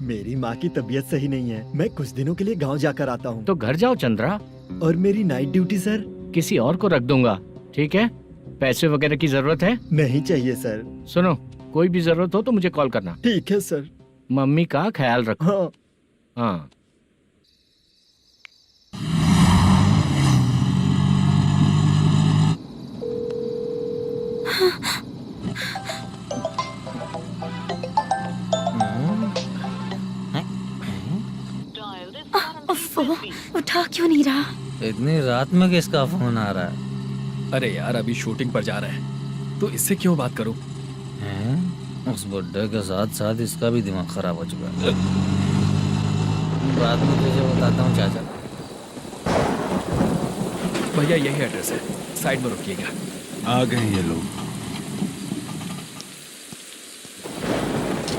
मेरी माँ की तबीयत सही नहीं है, मैं कुछ दिनों के लिए गांव जाकर आता हूँ। तो घर जाओ चंद्रा। और मेरी नाइट ड्यूटी सर? किसी और को रख दूंगा, ठीक है? पैसे वगैरह की जरूरत है? नहीं चाहिए सर। सुनो, कोई भी जरूरत हो तो मुझे कॉल करना। ठीक है सर। मम्मी का ख्याल रखो। हाँ। हाँ। उठा क्यों नहीं रहा? इतनी रात में किसका फोन आ रहा है? अरे यार, अभी शूटिंग पर जा रहे हैं तो इससे क्यों बात करूं? उस बुड्ढे के साथ साथ इसका भी दिमाग खराब हो चुका है। रात में तुझे बताता हूँ चाचा। भैया यही एड्रेस है, साइड में रुकिएगा। आ गए ये लोग।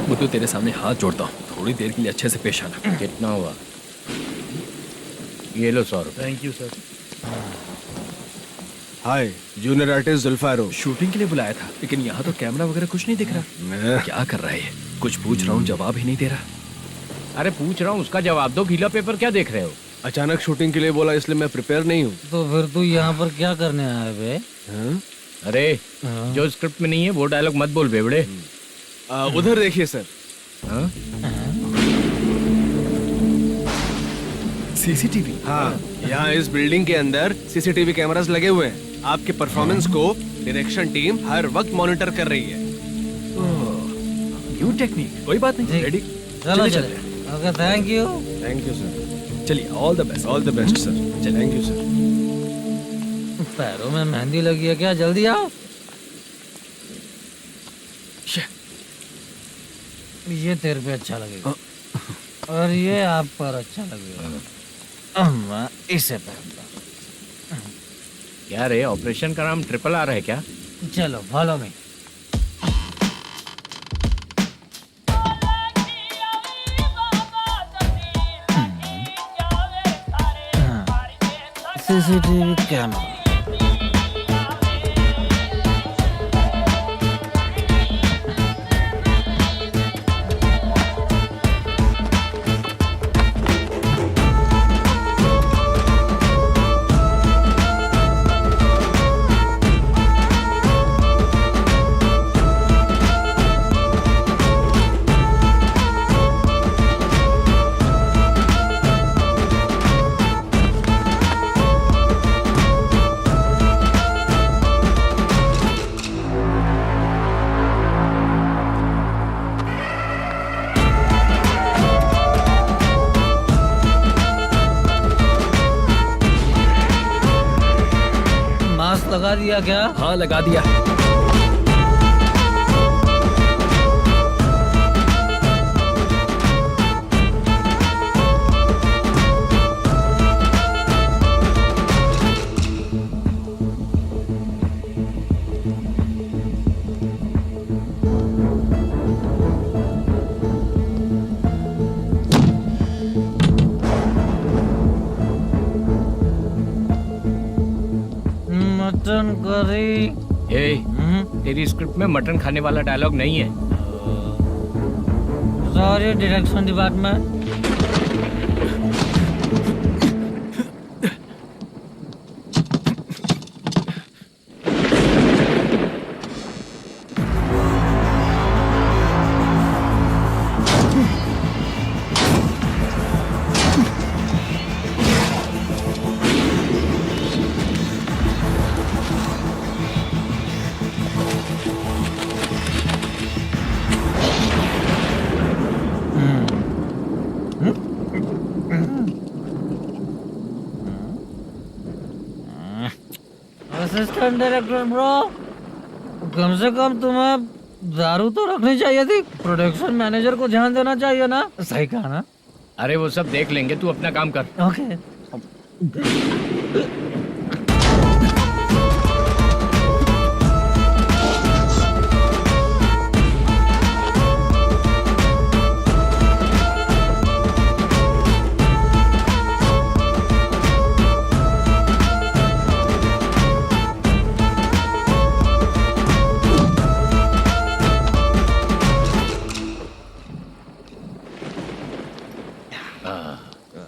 बुद्धू, तेरे सामने हाथ जोड़ता हूँ, थोड़ी देर के लिए अच्छे से पेश आना। कितना हुआ? ये लो 100 रुपए। Thank you sir. Hi, junior artist Zulfar हूँ। शूटिंग के लिए बुलाया था, लेकिन यहाँ तो कैमरा वगैरह कुछ नहीं दिख रहा। क्या कर रहा है ये? कुछ पूछ रहा हूँ, जवाब ही नहीं दे रहा। अरे पूछ रहा हूँ, उसका जवाब दो। गीला पेपर क्या देख रहे हो? अचानक शूटिंग के लिए बोला, इसलिए मैं प्रिपेयर नहीं हूँ। तो फिर तू यहाँ पर क्या करने आया बे? अरे जो स्क्रिप्ट में नहीं है वो डायलॉग मत बोल बेवड़े। उधर देखिए सर। सीसीटीवी? हाँ, यहाँ इस बिल्डिंग के अंदर सीसीटीवी कैमरास लगे हुए हैं। आपके परफॉर्मेंस को डायरेक्शन टीम हर वक्त मॉनिटर कर रही है। न्यू टेक्निक, कोई बात नहीं। रेडी? चलो चले। Okay, thank you sir. चलिए, all the best. All the best sir. Thank you sir. पैरों में मेहंदी लगी है क्या? जल्दी आओ। ये तेरे पे अच्छा लगेगा और ये आप पर अच्छा लगेगा। मैं इसे पहनता। क्या रे, ऑपरेशन का नाम ट्रिपल आर है क्या? चलो फॉलो मी। CCTV camera. लगा दिया क्या? हाँ, लगा दिया। Mutton curry. तेरी स्क्रिप्ट में मटन खाने वाला डायलॉग नहीं है। Sorry direction department. Assistant director bro, कम से कम तुम्हें दारू तो रखनी चाहिए थी। प्रोडक्शन मैनेजर को ध्यान देना चाहिए ना। सही कहा ना? अरे वो सब देख लेंगे, तू अपना काम कर। ओके।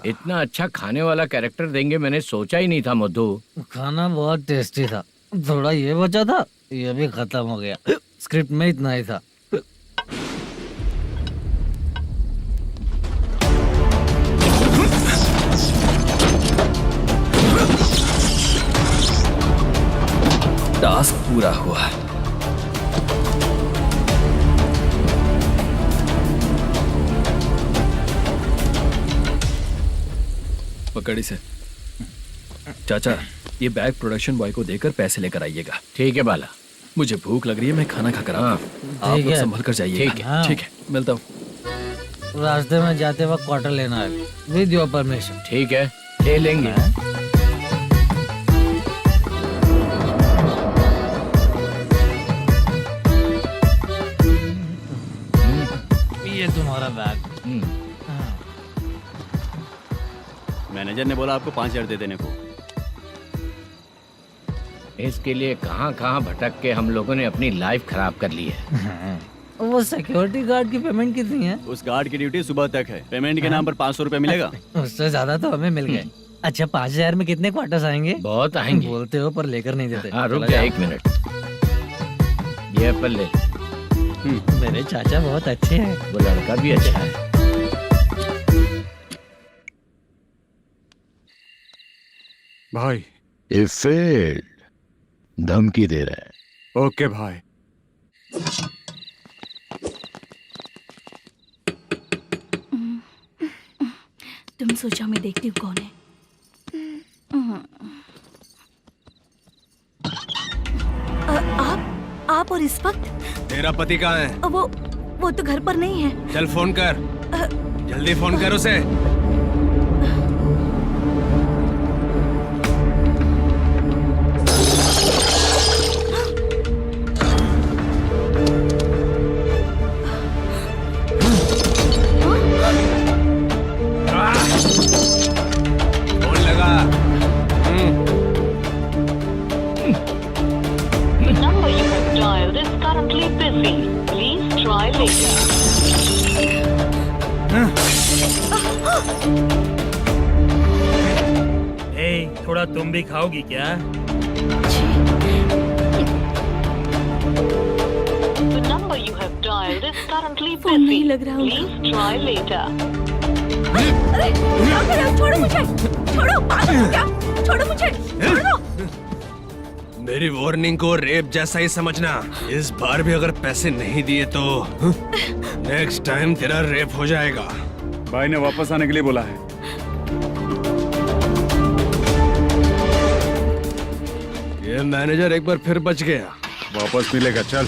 इतना अच्छा खाने वाला कैरेक्टर देंगे मैंने सोचा ही नहीं था मधु। खाना बहुत टेस्टी था। थोड़ा ये बचा था, ये भी खत्म हो गया। स्क्रिप्ट में इतना ही था। टास्क पूरा हुआ। पकड़ी से। चाचा, ये बैग प्रोडक्शन बॉय को देकर पैसे लेकर आइएगा। ठीक है बाला। मुझे भूख लग रही है, मैं खाना खाकर आता हूँ। आप लोग संभल कर जाइए। ठीक है। ठीक है, मिलता हूँ। रास्ते में जाते वक्त क्वार्टर लेना है, विद योर परमिशन। ठीक है, ले लेंगे। ये तुम्हारा बैग। मैनेजर ने बोला आपको 5,000 दे देने को। इसके लिए कहाँ कहाँ भटक के हम लोगों ने अपनी लाइफ खराब कर ली है। वो सिक्योरिटी गार्ड की पेमेंट कितनी है? उस गार्ड की ड्यूटी सुबह तक है। पेमेंट के नाम पर 500 रुपए मिलेगा। उससे ज्यादा तो हमें मिल गए। अच्छा 5000 में कितने क्वार्टर्स आएंगे? बहुत आएंगे। बोलते हो पर लेकर नहीं देते। हाँ रुक जा 1 मिनट, ये एप्पल ले। मेरे चाचा बहुत अच्छे हैं। वो लड़का भी अच्छा है। भाई ये फेल्ड धमकी दे रहा है। ओके भाई। तुम सोचो मैं देखती हूँ कौन है। आप और इस वक्त तेरा पति कहाँ है? वो तो घर पर नहीं है। चल फोन कर, जल्दी फोन कर उसे। फोन लगा। number you have dialed is currently busy. Please try later. थोड़ा तुम भी खाओगी क्या? The number you have dialed is currently busy. Please try later. अरे छोड़ो मुझे, छोड़ो, पागल हो क्या? छोड़ो मुझे, छोड़ो। मेरी वार्निंग को रेप जैसा ही समझना। इस बार भी अगर पैसे नहीं दिए तो नेक्स्ट टाइम तेरा रेप हो जाएगा। भाई ने वापस आने के लिए बोला है। ये मैनेजर एक बार फिर बच गया। वापस मिलेगा, चल।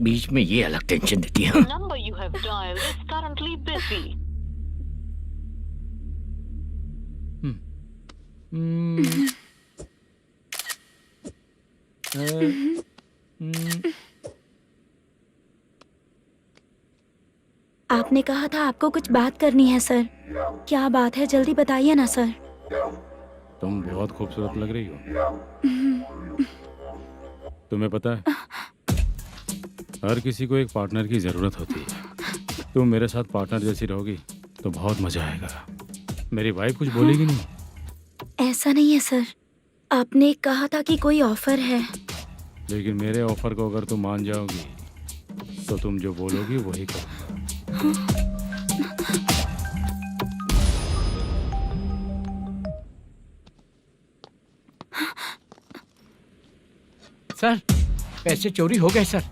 बीच में ये अलग टेंशन देती है। The number you have dialed is currently busy. आपने कहा था आपको कुछ बात करनी है सर। क्या बात है, जल्दी बताइए ना सर। तुम बहुत खूबसूरत लग रही हो। तुम्हें पता है हर किसी को एक पार्टनर की जरूरत होती है। तुम मेरे साथ पार्टनर जैसी रहोगी तो बहुत मजा आएगा। मेरी वाइफ कुछ बोलेगी नहीं? ऐसा नहीं है सर, आपने कहा था कि कोई ऑफर है। लेकिन मेरे ऑफर को अगर तुम मान जाओगी तो तुम जो बोलोगी वही करूँगा। सर पैसे चोरी हो गए सर।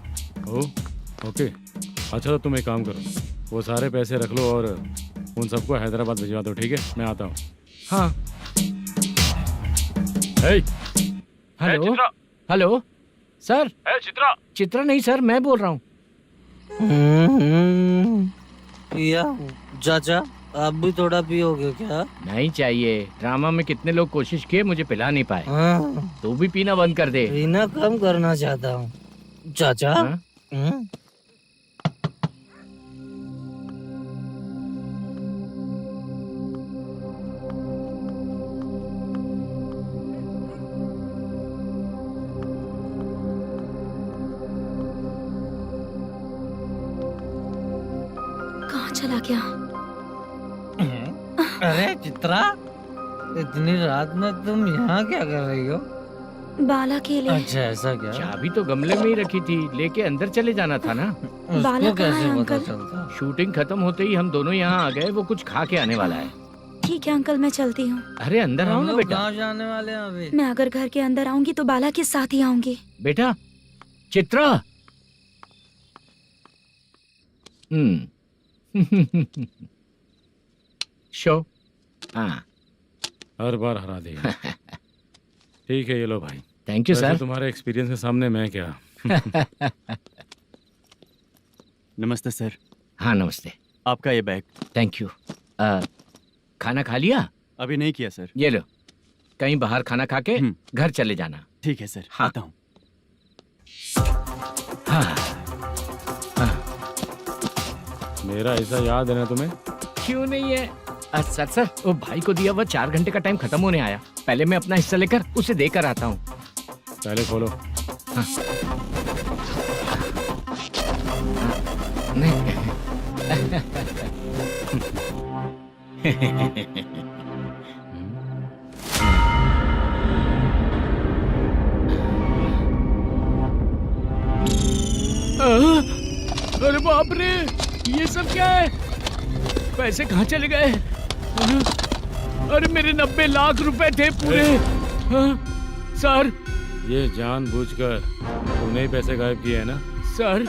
ओके अच्छा, तो तुम एक काम करो, वो सारे पैसे रख लो और उन सबको हैदराबाद भिजवा दो, ठीक है? मैं आता हूँ। हाँ। Hello hello sir. Chitra? Chitra नहीं सर, मैं बोल रहा हूँ। या चाचा आप भी थोड़ा पियोगे क्या? नहीं चाहिए। ड्रामा में कितने लोग कोशिश किए, मुझे पिला नहीं पाए। तू भी पीना बंद कर दे। पीना कम करना चाहता हूँ चाचा। कहाँ चला गया? अरे चित्रा, इतनी रात में तुम यहाँ क्या कर रही हो? बाला के लिए। अच्छा ऐसा क्या? चाबी तो गमले में ही रखी थी, लेके अंदर चले जाना था ना। बाला कहाँ है पता अंकल? चलता? शूटिंग खत्म होते ही हम दोनों यहाँ आ गए। वो कुछ खा के आने वाला है। ठीक है अंकल, मैं चलती हूँ। अरे अंदर आओ ना बेटा। कहाँ जाने वाले हैं अभी? मैं अगर घर के अंदर आऊंगी तो बाला के साथ ही आऊंगी। बेटा चित्रा। शो। हाँ हर बार हरा देगा। ठीक है, ये लो भाई। Thank you sir. तुम्हारे एक्सपीरियंस के सामने मैं क्या। नमस्ते सर। हाँ नमस्ते। आपका ये बैग। Thank you. खाना खा लिया? अभी नहीं किया सर। ये लो, कहीं बाहर खाना खा के घर चले जाना। ठीक है सर। हाँ। आता हूँ। मेरा ऐसा याद है ना तुम्हें? क्यों नहीं है? सर वो भाई को दिया हुआ 4 घंटे का टाइम खत्म होने आया। पहले मैं अपना हिस्सा लेकर उसे देकर आता हूँ। पहले खोलो। हाँ। अरे बाप रे, ये सब क्या है? पैसे कहाँ चले गए? अरे मेरे 90 लाख रुपए थे पूरे। सर, ये जानबूझकर तूने ही पैसे गायब किए हैं ना? सर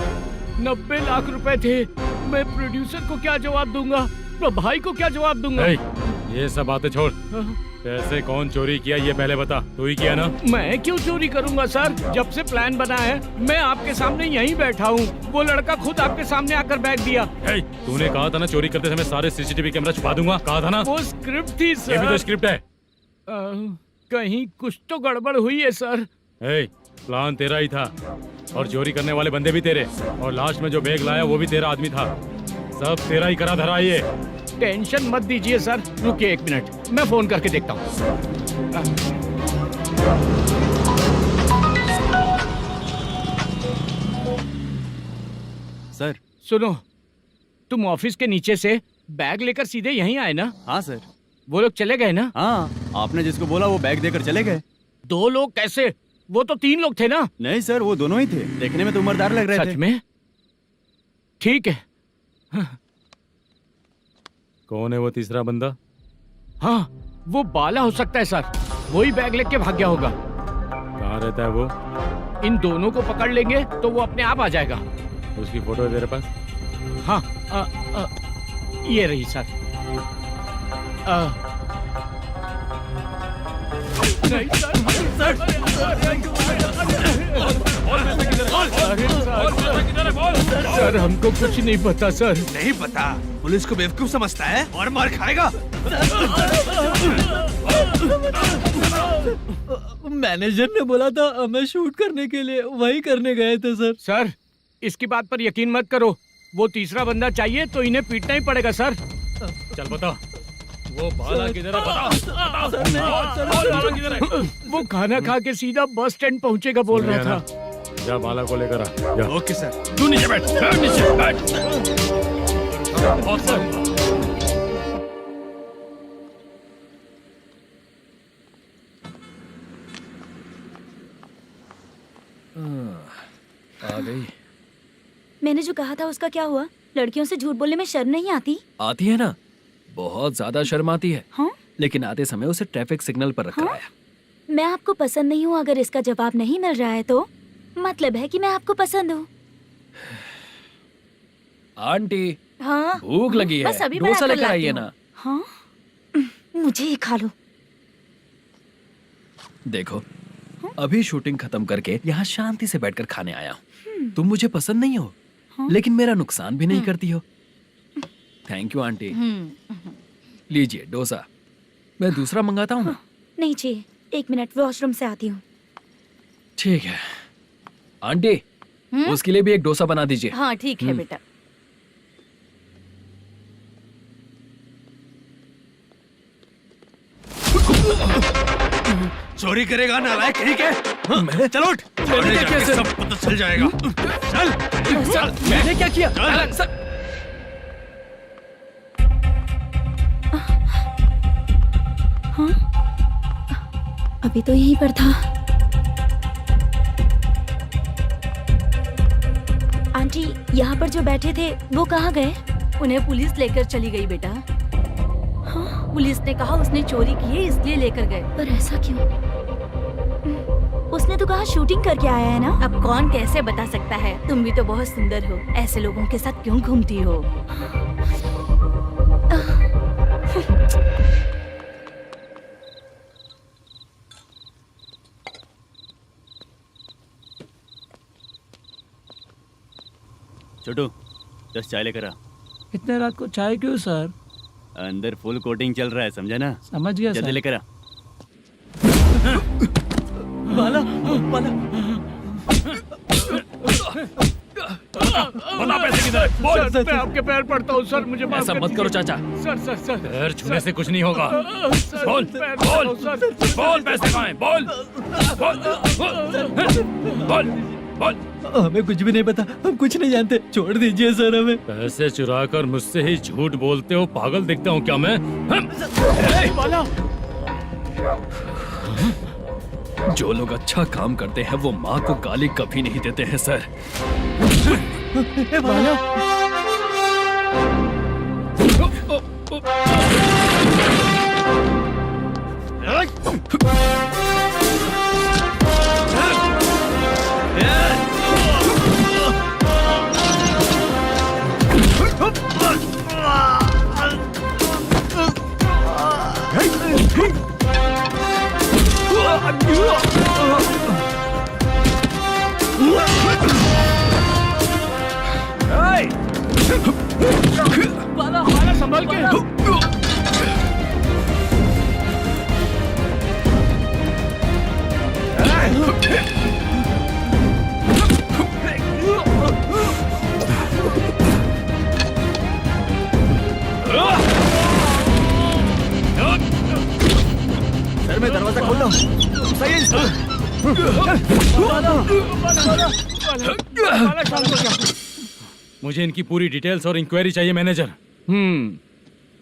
90 लाख रुपए थे। मैं प्रोड्यूसर को क्या जवाब दूंगा? तो भाई को क्या जवाब दूंगा? ये सब बातें छोड़। पैसे कौन चोरी किया ये पहले बता। तू ही किया ना? मैं क्यों चोरी करूंगा सर? जब से प्लान बना है मैं आपके सामने यहीं बैठा हूँ। वो लड़का खुद आपके सामने आकर बैग दिया। तूने कहा था ना चोरी करते समय सारे सीसीटीवी कैमरा छुपा दूंगा। कहा था ना? वो स्क्रिप्ट थी सर। ये भी तो स्क्रिप्ट है। कहीं कुछ तो गड़बड़ हुई है सर। प्लान तेरा ही था और चोरी करने वाले बंदे भी तेरे, और लास्ट में जो बैग लाया वो भी तेरा आदमी था। सब तेरा ही करा धरा। ये टेंशन मत दीजिए सर। रुकिए 1 मिनट, मैं फोन करके देखता हूँ। सर सुनो, तुम ऑफिस के नीचे से बैग लेकर सीधे यहीं आए ना? हाँ सर। वो लोग चले गए ना? हाँ, आपने जिसको बोला वो बैग देकर चले गए। 2 लोग कैसे? वो तो 3 लोग थे ना? नहीं सर, वो दोनों ही थे। देखने में तो उम्रदार लग रहे थे। सच में? ठीक है। कौन है वो तीसरा बंदा? हाँ, वो बाला हो सकता है सर। वही बैग लेके भाग गया होगा। कहाँ रहता है वो? इन दोनों को पकड़ लेंगे तो वो अपने आप आ जाएगा। उसकी फोटो है तेरे पास? हाँ, ये रही सर। नहीं सर, हमको कुछ नहीं पता सर। नहीं पता? पुलिस को बेवकूफ समझता है और मार खाएगा। मैनेजर ने बोला था हमें शूट करने के लिए, वही करने गए थे सर। सर, इसकी बात पर यकीन मत करो। वो तीसरा बंदा चाहिए तो इन्हें पीटना ही पड़ेगा सर। चल बता, वो बाला किधर है? बता। वो खाना खा के सीधा बस स्टैंड पहुंचेगा बोल रहा था। जा बाला को लेकर आ। जा। Okay sir. तू नीचे बैठ। नीचे बैठ। आ गई। मैंने जो कहा था उसका क्या हुआ? लड़कियों से झूठ बोलने में शर्म नहीं आती? आती है ना, बहुत ज्यादा शर्म आती है। हाँ? लेकिन आते समय उसे ट्रैफिक सिग्नल पर रखा हाँ? है। मैं आपको पसंद नहीं हूँ अगर इसका जवाब नहीं मिल रहा है तो मतलब है कि मैं आपको पसंद हूँ। आंटी, हाँ? भूख लगी है, बस अभी डोसा बनाकर लेकर आइए लाती ना। हूँ। हाँ? मुझे ही खा लो। देखो, अभी शूटिंग खत्म करके यहाँ शांति से बैठकर खाने आया हूँ। तुम मुझे पसंद नहीं हो, लेकिन मेरा नुकसान भी नहीं करती हो। Thank you aunty. लीजिए डोसा। मैं दूसरा मंगाता हूँ ना? नहीं चाहिए, 1 मिनट वॉशरूम से आती हूँ। ठीक है आंटी, उसके लिए भी एक डोसा बना दीजिए। हाँ ठीक है बेटा। चोरी करेगा नालायक, ठीक है? चलो उठ। मैंने क्या किया? सब पता चल जाएगा। चल। मैंने क्या किया? हाँ? अभी तो यहीं पर था। आंटी, यहाँ पर जो बैठे थे वो कहाँ गए? उन्हें पुलिस लेकर चली गई बेटा। हाँ? पुलिस ने कहा उसने चोरी की है इसलिए लेकर गए। पर ऐसा क्यों? उसने तो कहा शूटिंग करके आया है ना। अब कौन कैसे बता सकता है? तुम भी तो बहुत सुंदर हो, ऐसे लोगों के साथ क्यों घूमती हो? छोटू 10 चाय लेकर आ। इतने रात को चाय क्यों सर? अंदर फुल कोटिंग चल रहा है, समझा ना? समझ गया जल्दी सर। लेकर आ। बाला, बाला। बता पैसे किधर है? बोल। सर, मैं आपके पैर पड़ता हूँ सर, मुझे माफ ऐसा कर मत करो दीजिए। चाचा। सर पैर छूने से कुछ नहीं होगा। सर, बोल पैर बोल पड़ता हूँ, सर। बोल, पैसे कहाँ हैं? बोल बोल बोल। हमें कुछ भी नहीं पता, हम कुछ नहीं जानते, छोड़ दीजिए सर हमें। पैसे चुरा कर मुझसे ही झूठ बोलते हो, पागल दिखता हूँ क्या मैं? जो लोग अच्छा काम करते हैं वो माँ को गाली कभी नहीं देते हैं सर। बाला संभाल के। सर मैं दरवाजा खोलता हूँ। सही है मुझे इनकी पूरी डिटेल्स और इंक्वायरी चाहिए मैनेजर।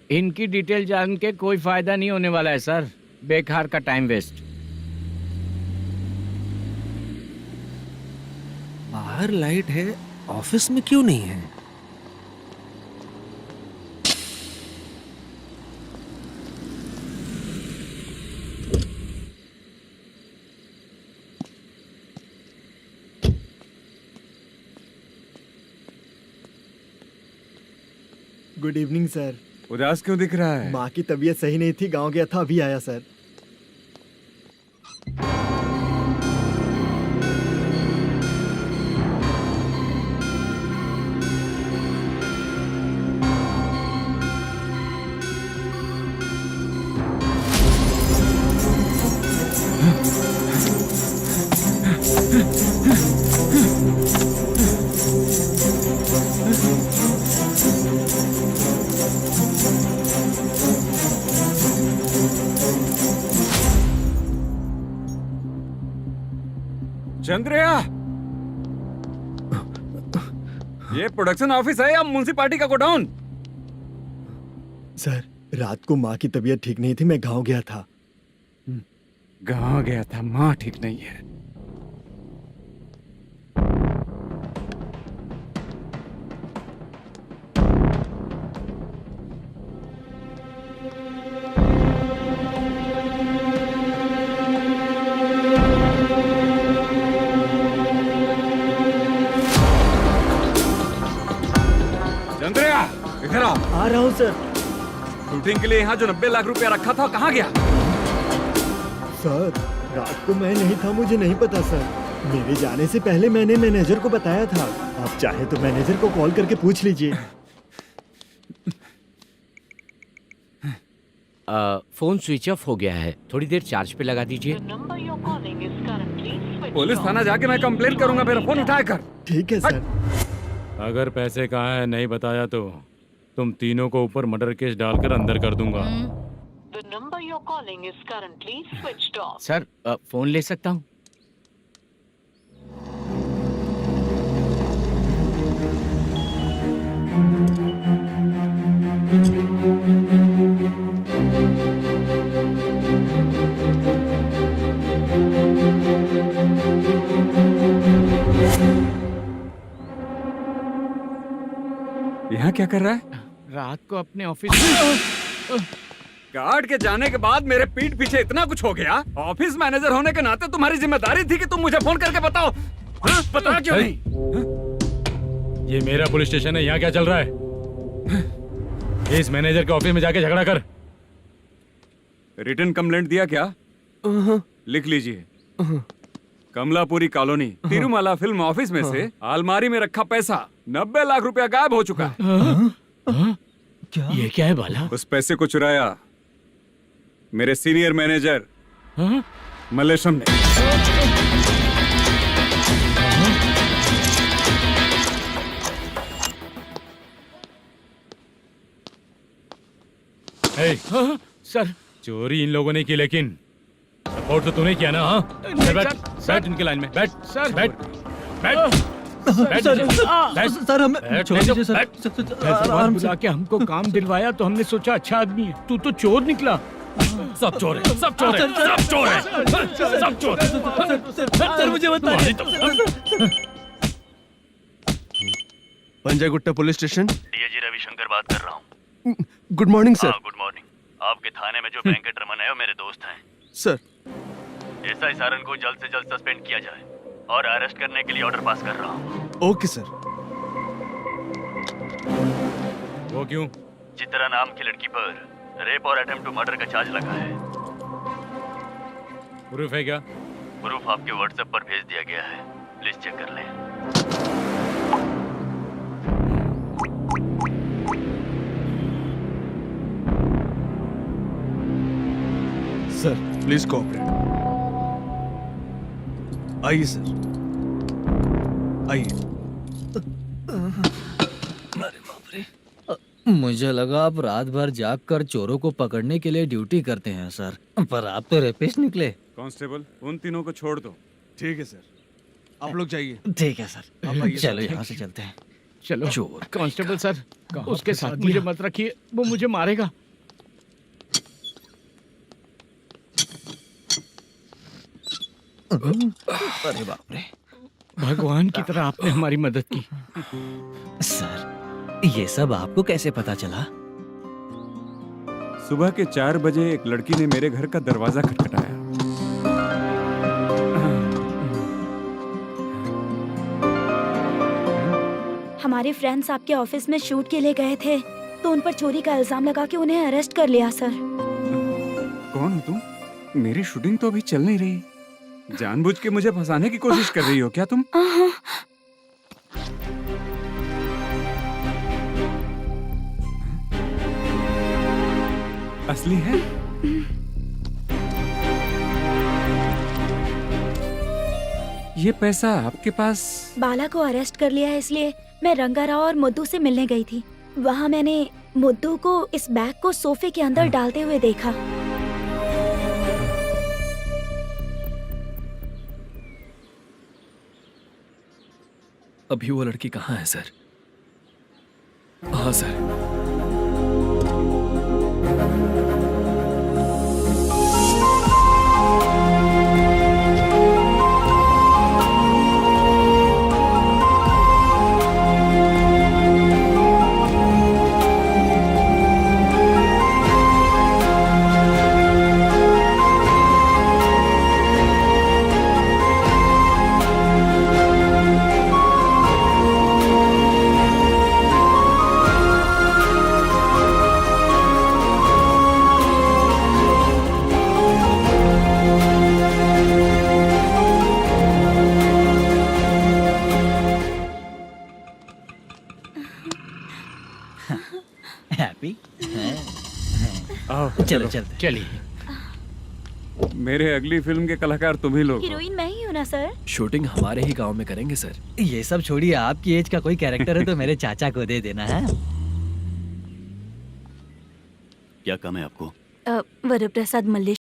इनकी डिटेल जान के कोई फायदा नहीं होने वाला है सर, बेकार का टाइम वेस्ट। बाहर लाइट है, ऑफिस में क्यों नहीं है? Good evening sir. उदास क्यों दिख रहा है? माँ की तबीयत सही नहीं थी, गांव गया था, अभी आया सर। चंद्रया, ये प्रोडक्शन ऑफिस है या म्युनिसिपालिटी का गोडाउन? सर रात को माँ की तबीयत ठीक नहीं थी, मैं गांव गया था। गांव गया था, माँ ठीक नहीं है। चंद्रया, इधर आओ। आ रहा हूँ सर। शूटिंग के लिए यहाँ जो 90 लाख रुपया रखा था कहाँ गया? सर रात को मैं नहीं था, मुझे नहीं पता सर। मेरे जाने से पहले मैंने मैनेजर को बताया था। आप चाहे तो मैनेजर को कॉल करके पूछ लीजिए। फोन स्विच ऑफ हो गया है, थोड़ी देर चार्ज पे लगा दीजिए। पुलिस थाना जाके मैं कंप्लेंट करूंगा, मेरा फोन उठाया कर। ठीक है सर। अगर पैसे कहाँ है नहीं बताया तो तुम तीनों को ऊपर मर्डर केस डालकर अंदर कर दूंगा। The number you're calling is currently switched off. Sir phone ले सकता हूँ? यहाँ क्या कर रहा है? रात को अपने ऑफिस गार्ड के जाने के बाद मेरे पीठ पीछे इतना कुछ हो गया। ऑफिस मैनेजर होने के नाते तुम्हारी जिम्मेदारी थी कि तुम मुझे फोन करके बताओ। हाँ? पता क्यों नहीं? ये मेरा पुलिस स्टेशन है, यहाँ क्या चल रहा है? इस मैनेजर के ऑफिस में जाके झगड़ा कर। रिटन कंप्लेंट दिया क्या? लिख लीजिए। Kamalapuri colony, Tirumala film office में से अलमारी में रखा पैसा 90 लाख रुपया गायब हो चुका है। ये क्या है बाला? उस पैसे को चुराया मेरे सीनियर मैनेजर मल्लेशम ने। हे, सर चोरी इन लोगों ने की, लेकिन सपोर्ट तो तूने किया ना? हाँ बैठ, बैठ इनके लाइन में, बैठ सर, बैठ बैठ सर हमें छोड़ दीजिए सर। हैदराबाद बुला के हमको काम दिलवाया तो हमने सोचा अच्छा आदमी है, तू तो चोर निकला। सब चोर है, सब चोर है, सब चोर है, सब चोर है। सर मुझे बताइए। Panjagutta police station. DIG Ravishankar बात कर रहा हूँ। Good morning sir. Good morning. आपके थाने में जो वेंकटरमन है वो मेरे दोस्त हैं। सर एसआई सारन को जल्द से जल्द सस्पेंड किया जाए और अरेस्ट करने के लिए ऑर्डर पास कर रहा हूँ। Okay sir. वो क्यों? चित्रा नाम की लड़की पर रेप और अटेम्प्ट टू मर्डर का चार्ज लगा है। प्रूफ है क्या? प्रूफ आपके व्हाट्सएप पर भेज दिया गया है, प्लीज चेक कर लें। Sir please cooperate. आइए सर, आइए। मुझे लगा आप रात भर जाग कर चोरों को पकड़ने के लिए ड्यूटी करते हैं सर, पर आप तो रेपिस्ट निकले। कांस्टेबल उन तीनों को छोड़ दो। ठीक है सर, आप लोग जाइए। ठीक है सर, आप आइए। चलो यहाँ से चलते हैं। चलो चोर कांस्टेबल सर, उसके साथ मुझे मत रखिए, वो मुझे मारेगा। अरे बाप रे, भगवान की तरह आपने हमारी मदद की। सर ये सब आपको कैसे पता चला? सुबह के 4 बजे एक लड़की ने मेरे घर का दरवाजा खटखटाया। हमारे फ्रेंड्स आपके ऑफिस में शूट के लिए गए थे तो उन पर चोरी का इल्जाम लगा के उन्हें अरेस्ट कर लिया सर। कौन हो तुम? मेरी शूटिंग तो अभी चल नहीं रही। जानबूझ के मुझे फंसाने की कोशिश कर रही हो क्या तुम? असली है? ये पैसा आपके पास? बाला को अरेस्ट कर लिया है इसलिए मैं रंगाराव और मुद्दू से मिलने गई थी। वहाँ मैंने मुद्दू को इस बैग को सोफे के अंदर डालते हुए देखा। अभी वो लड़की कहाँ है सर? हाँ सर। हैप्पी? चलो चलते। चलिए। मेरे अगली फिल्म के कलाकार तुम ही लोग हो। हीरोइन मैं ही हूँ ना सर। शूटिंग हमारे ही गांव में करेंगे सर। ये सब छोड़िए, आपकी एज का कोई कैरेक्टर है तो मेरे चाचा को दे देना है। क्या काम है आपको? वरप्रसाद मल्लेश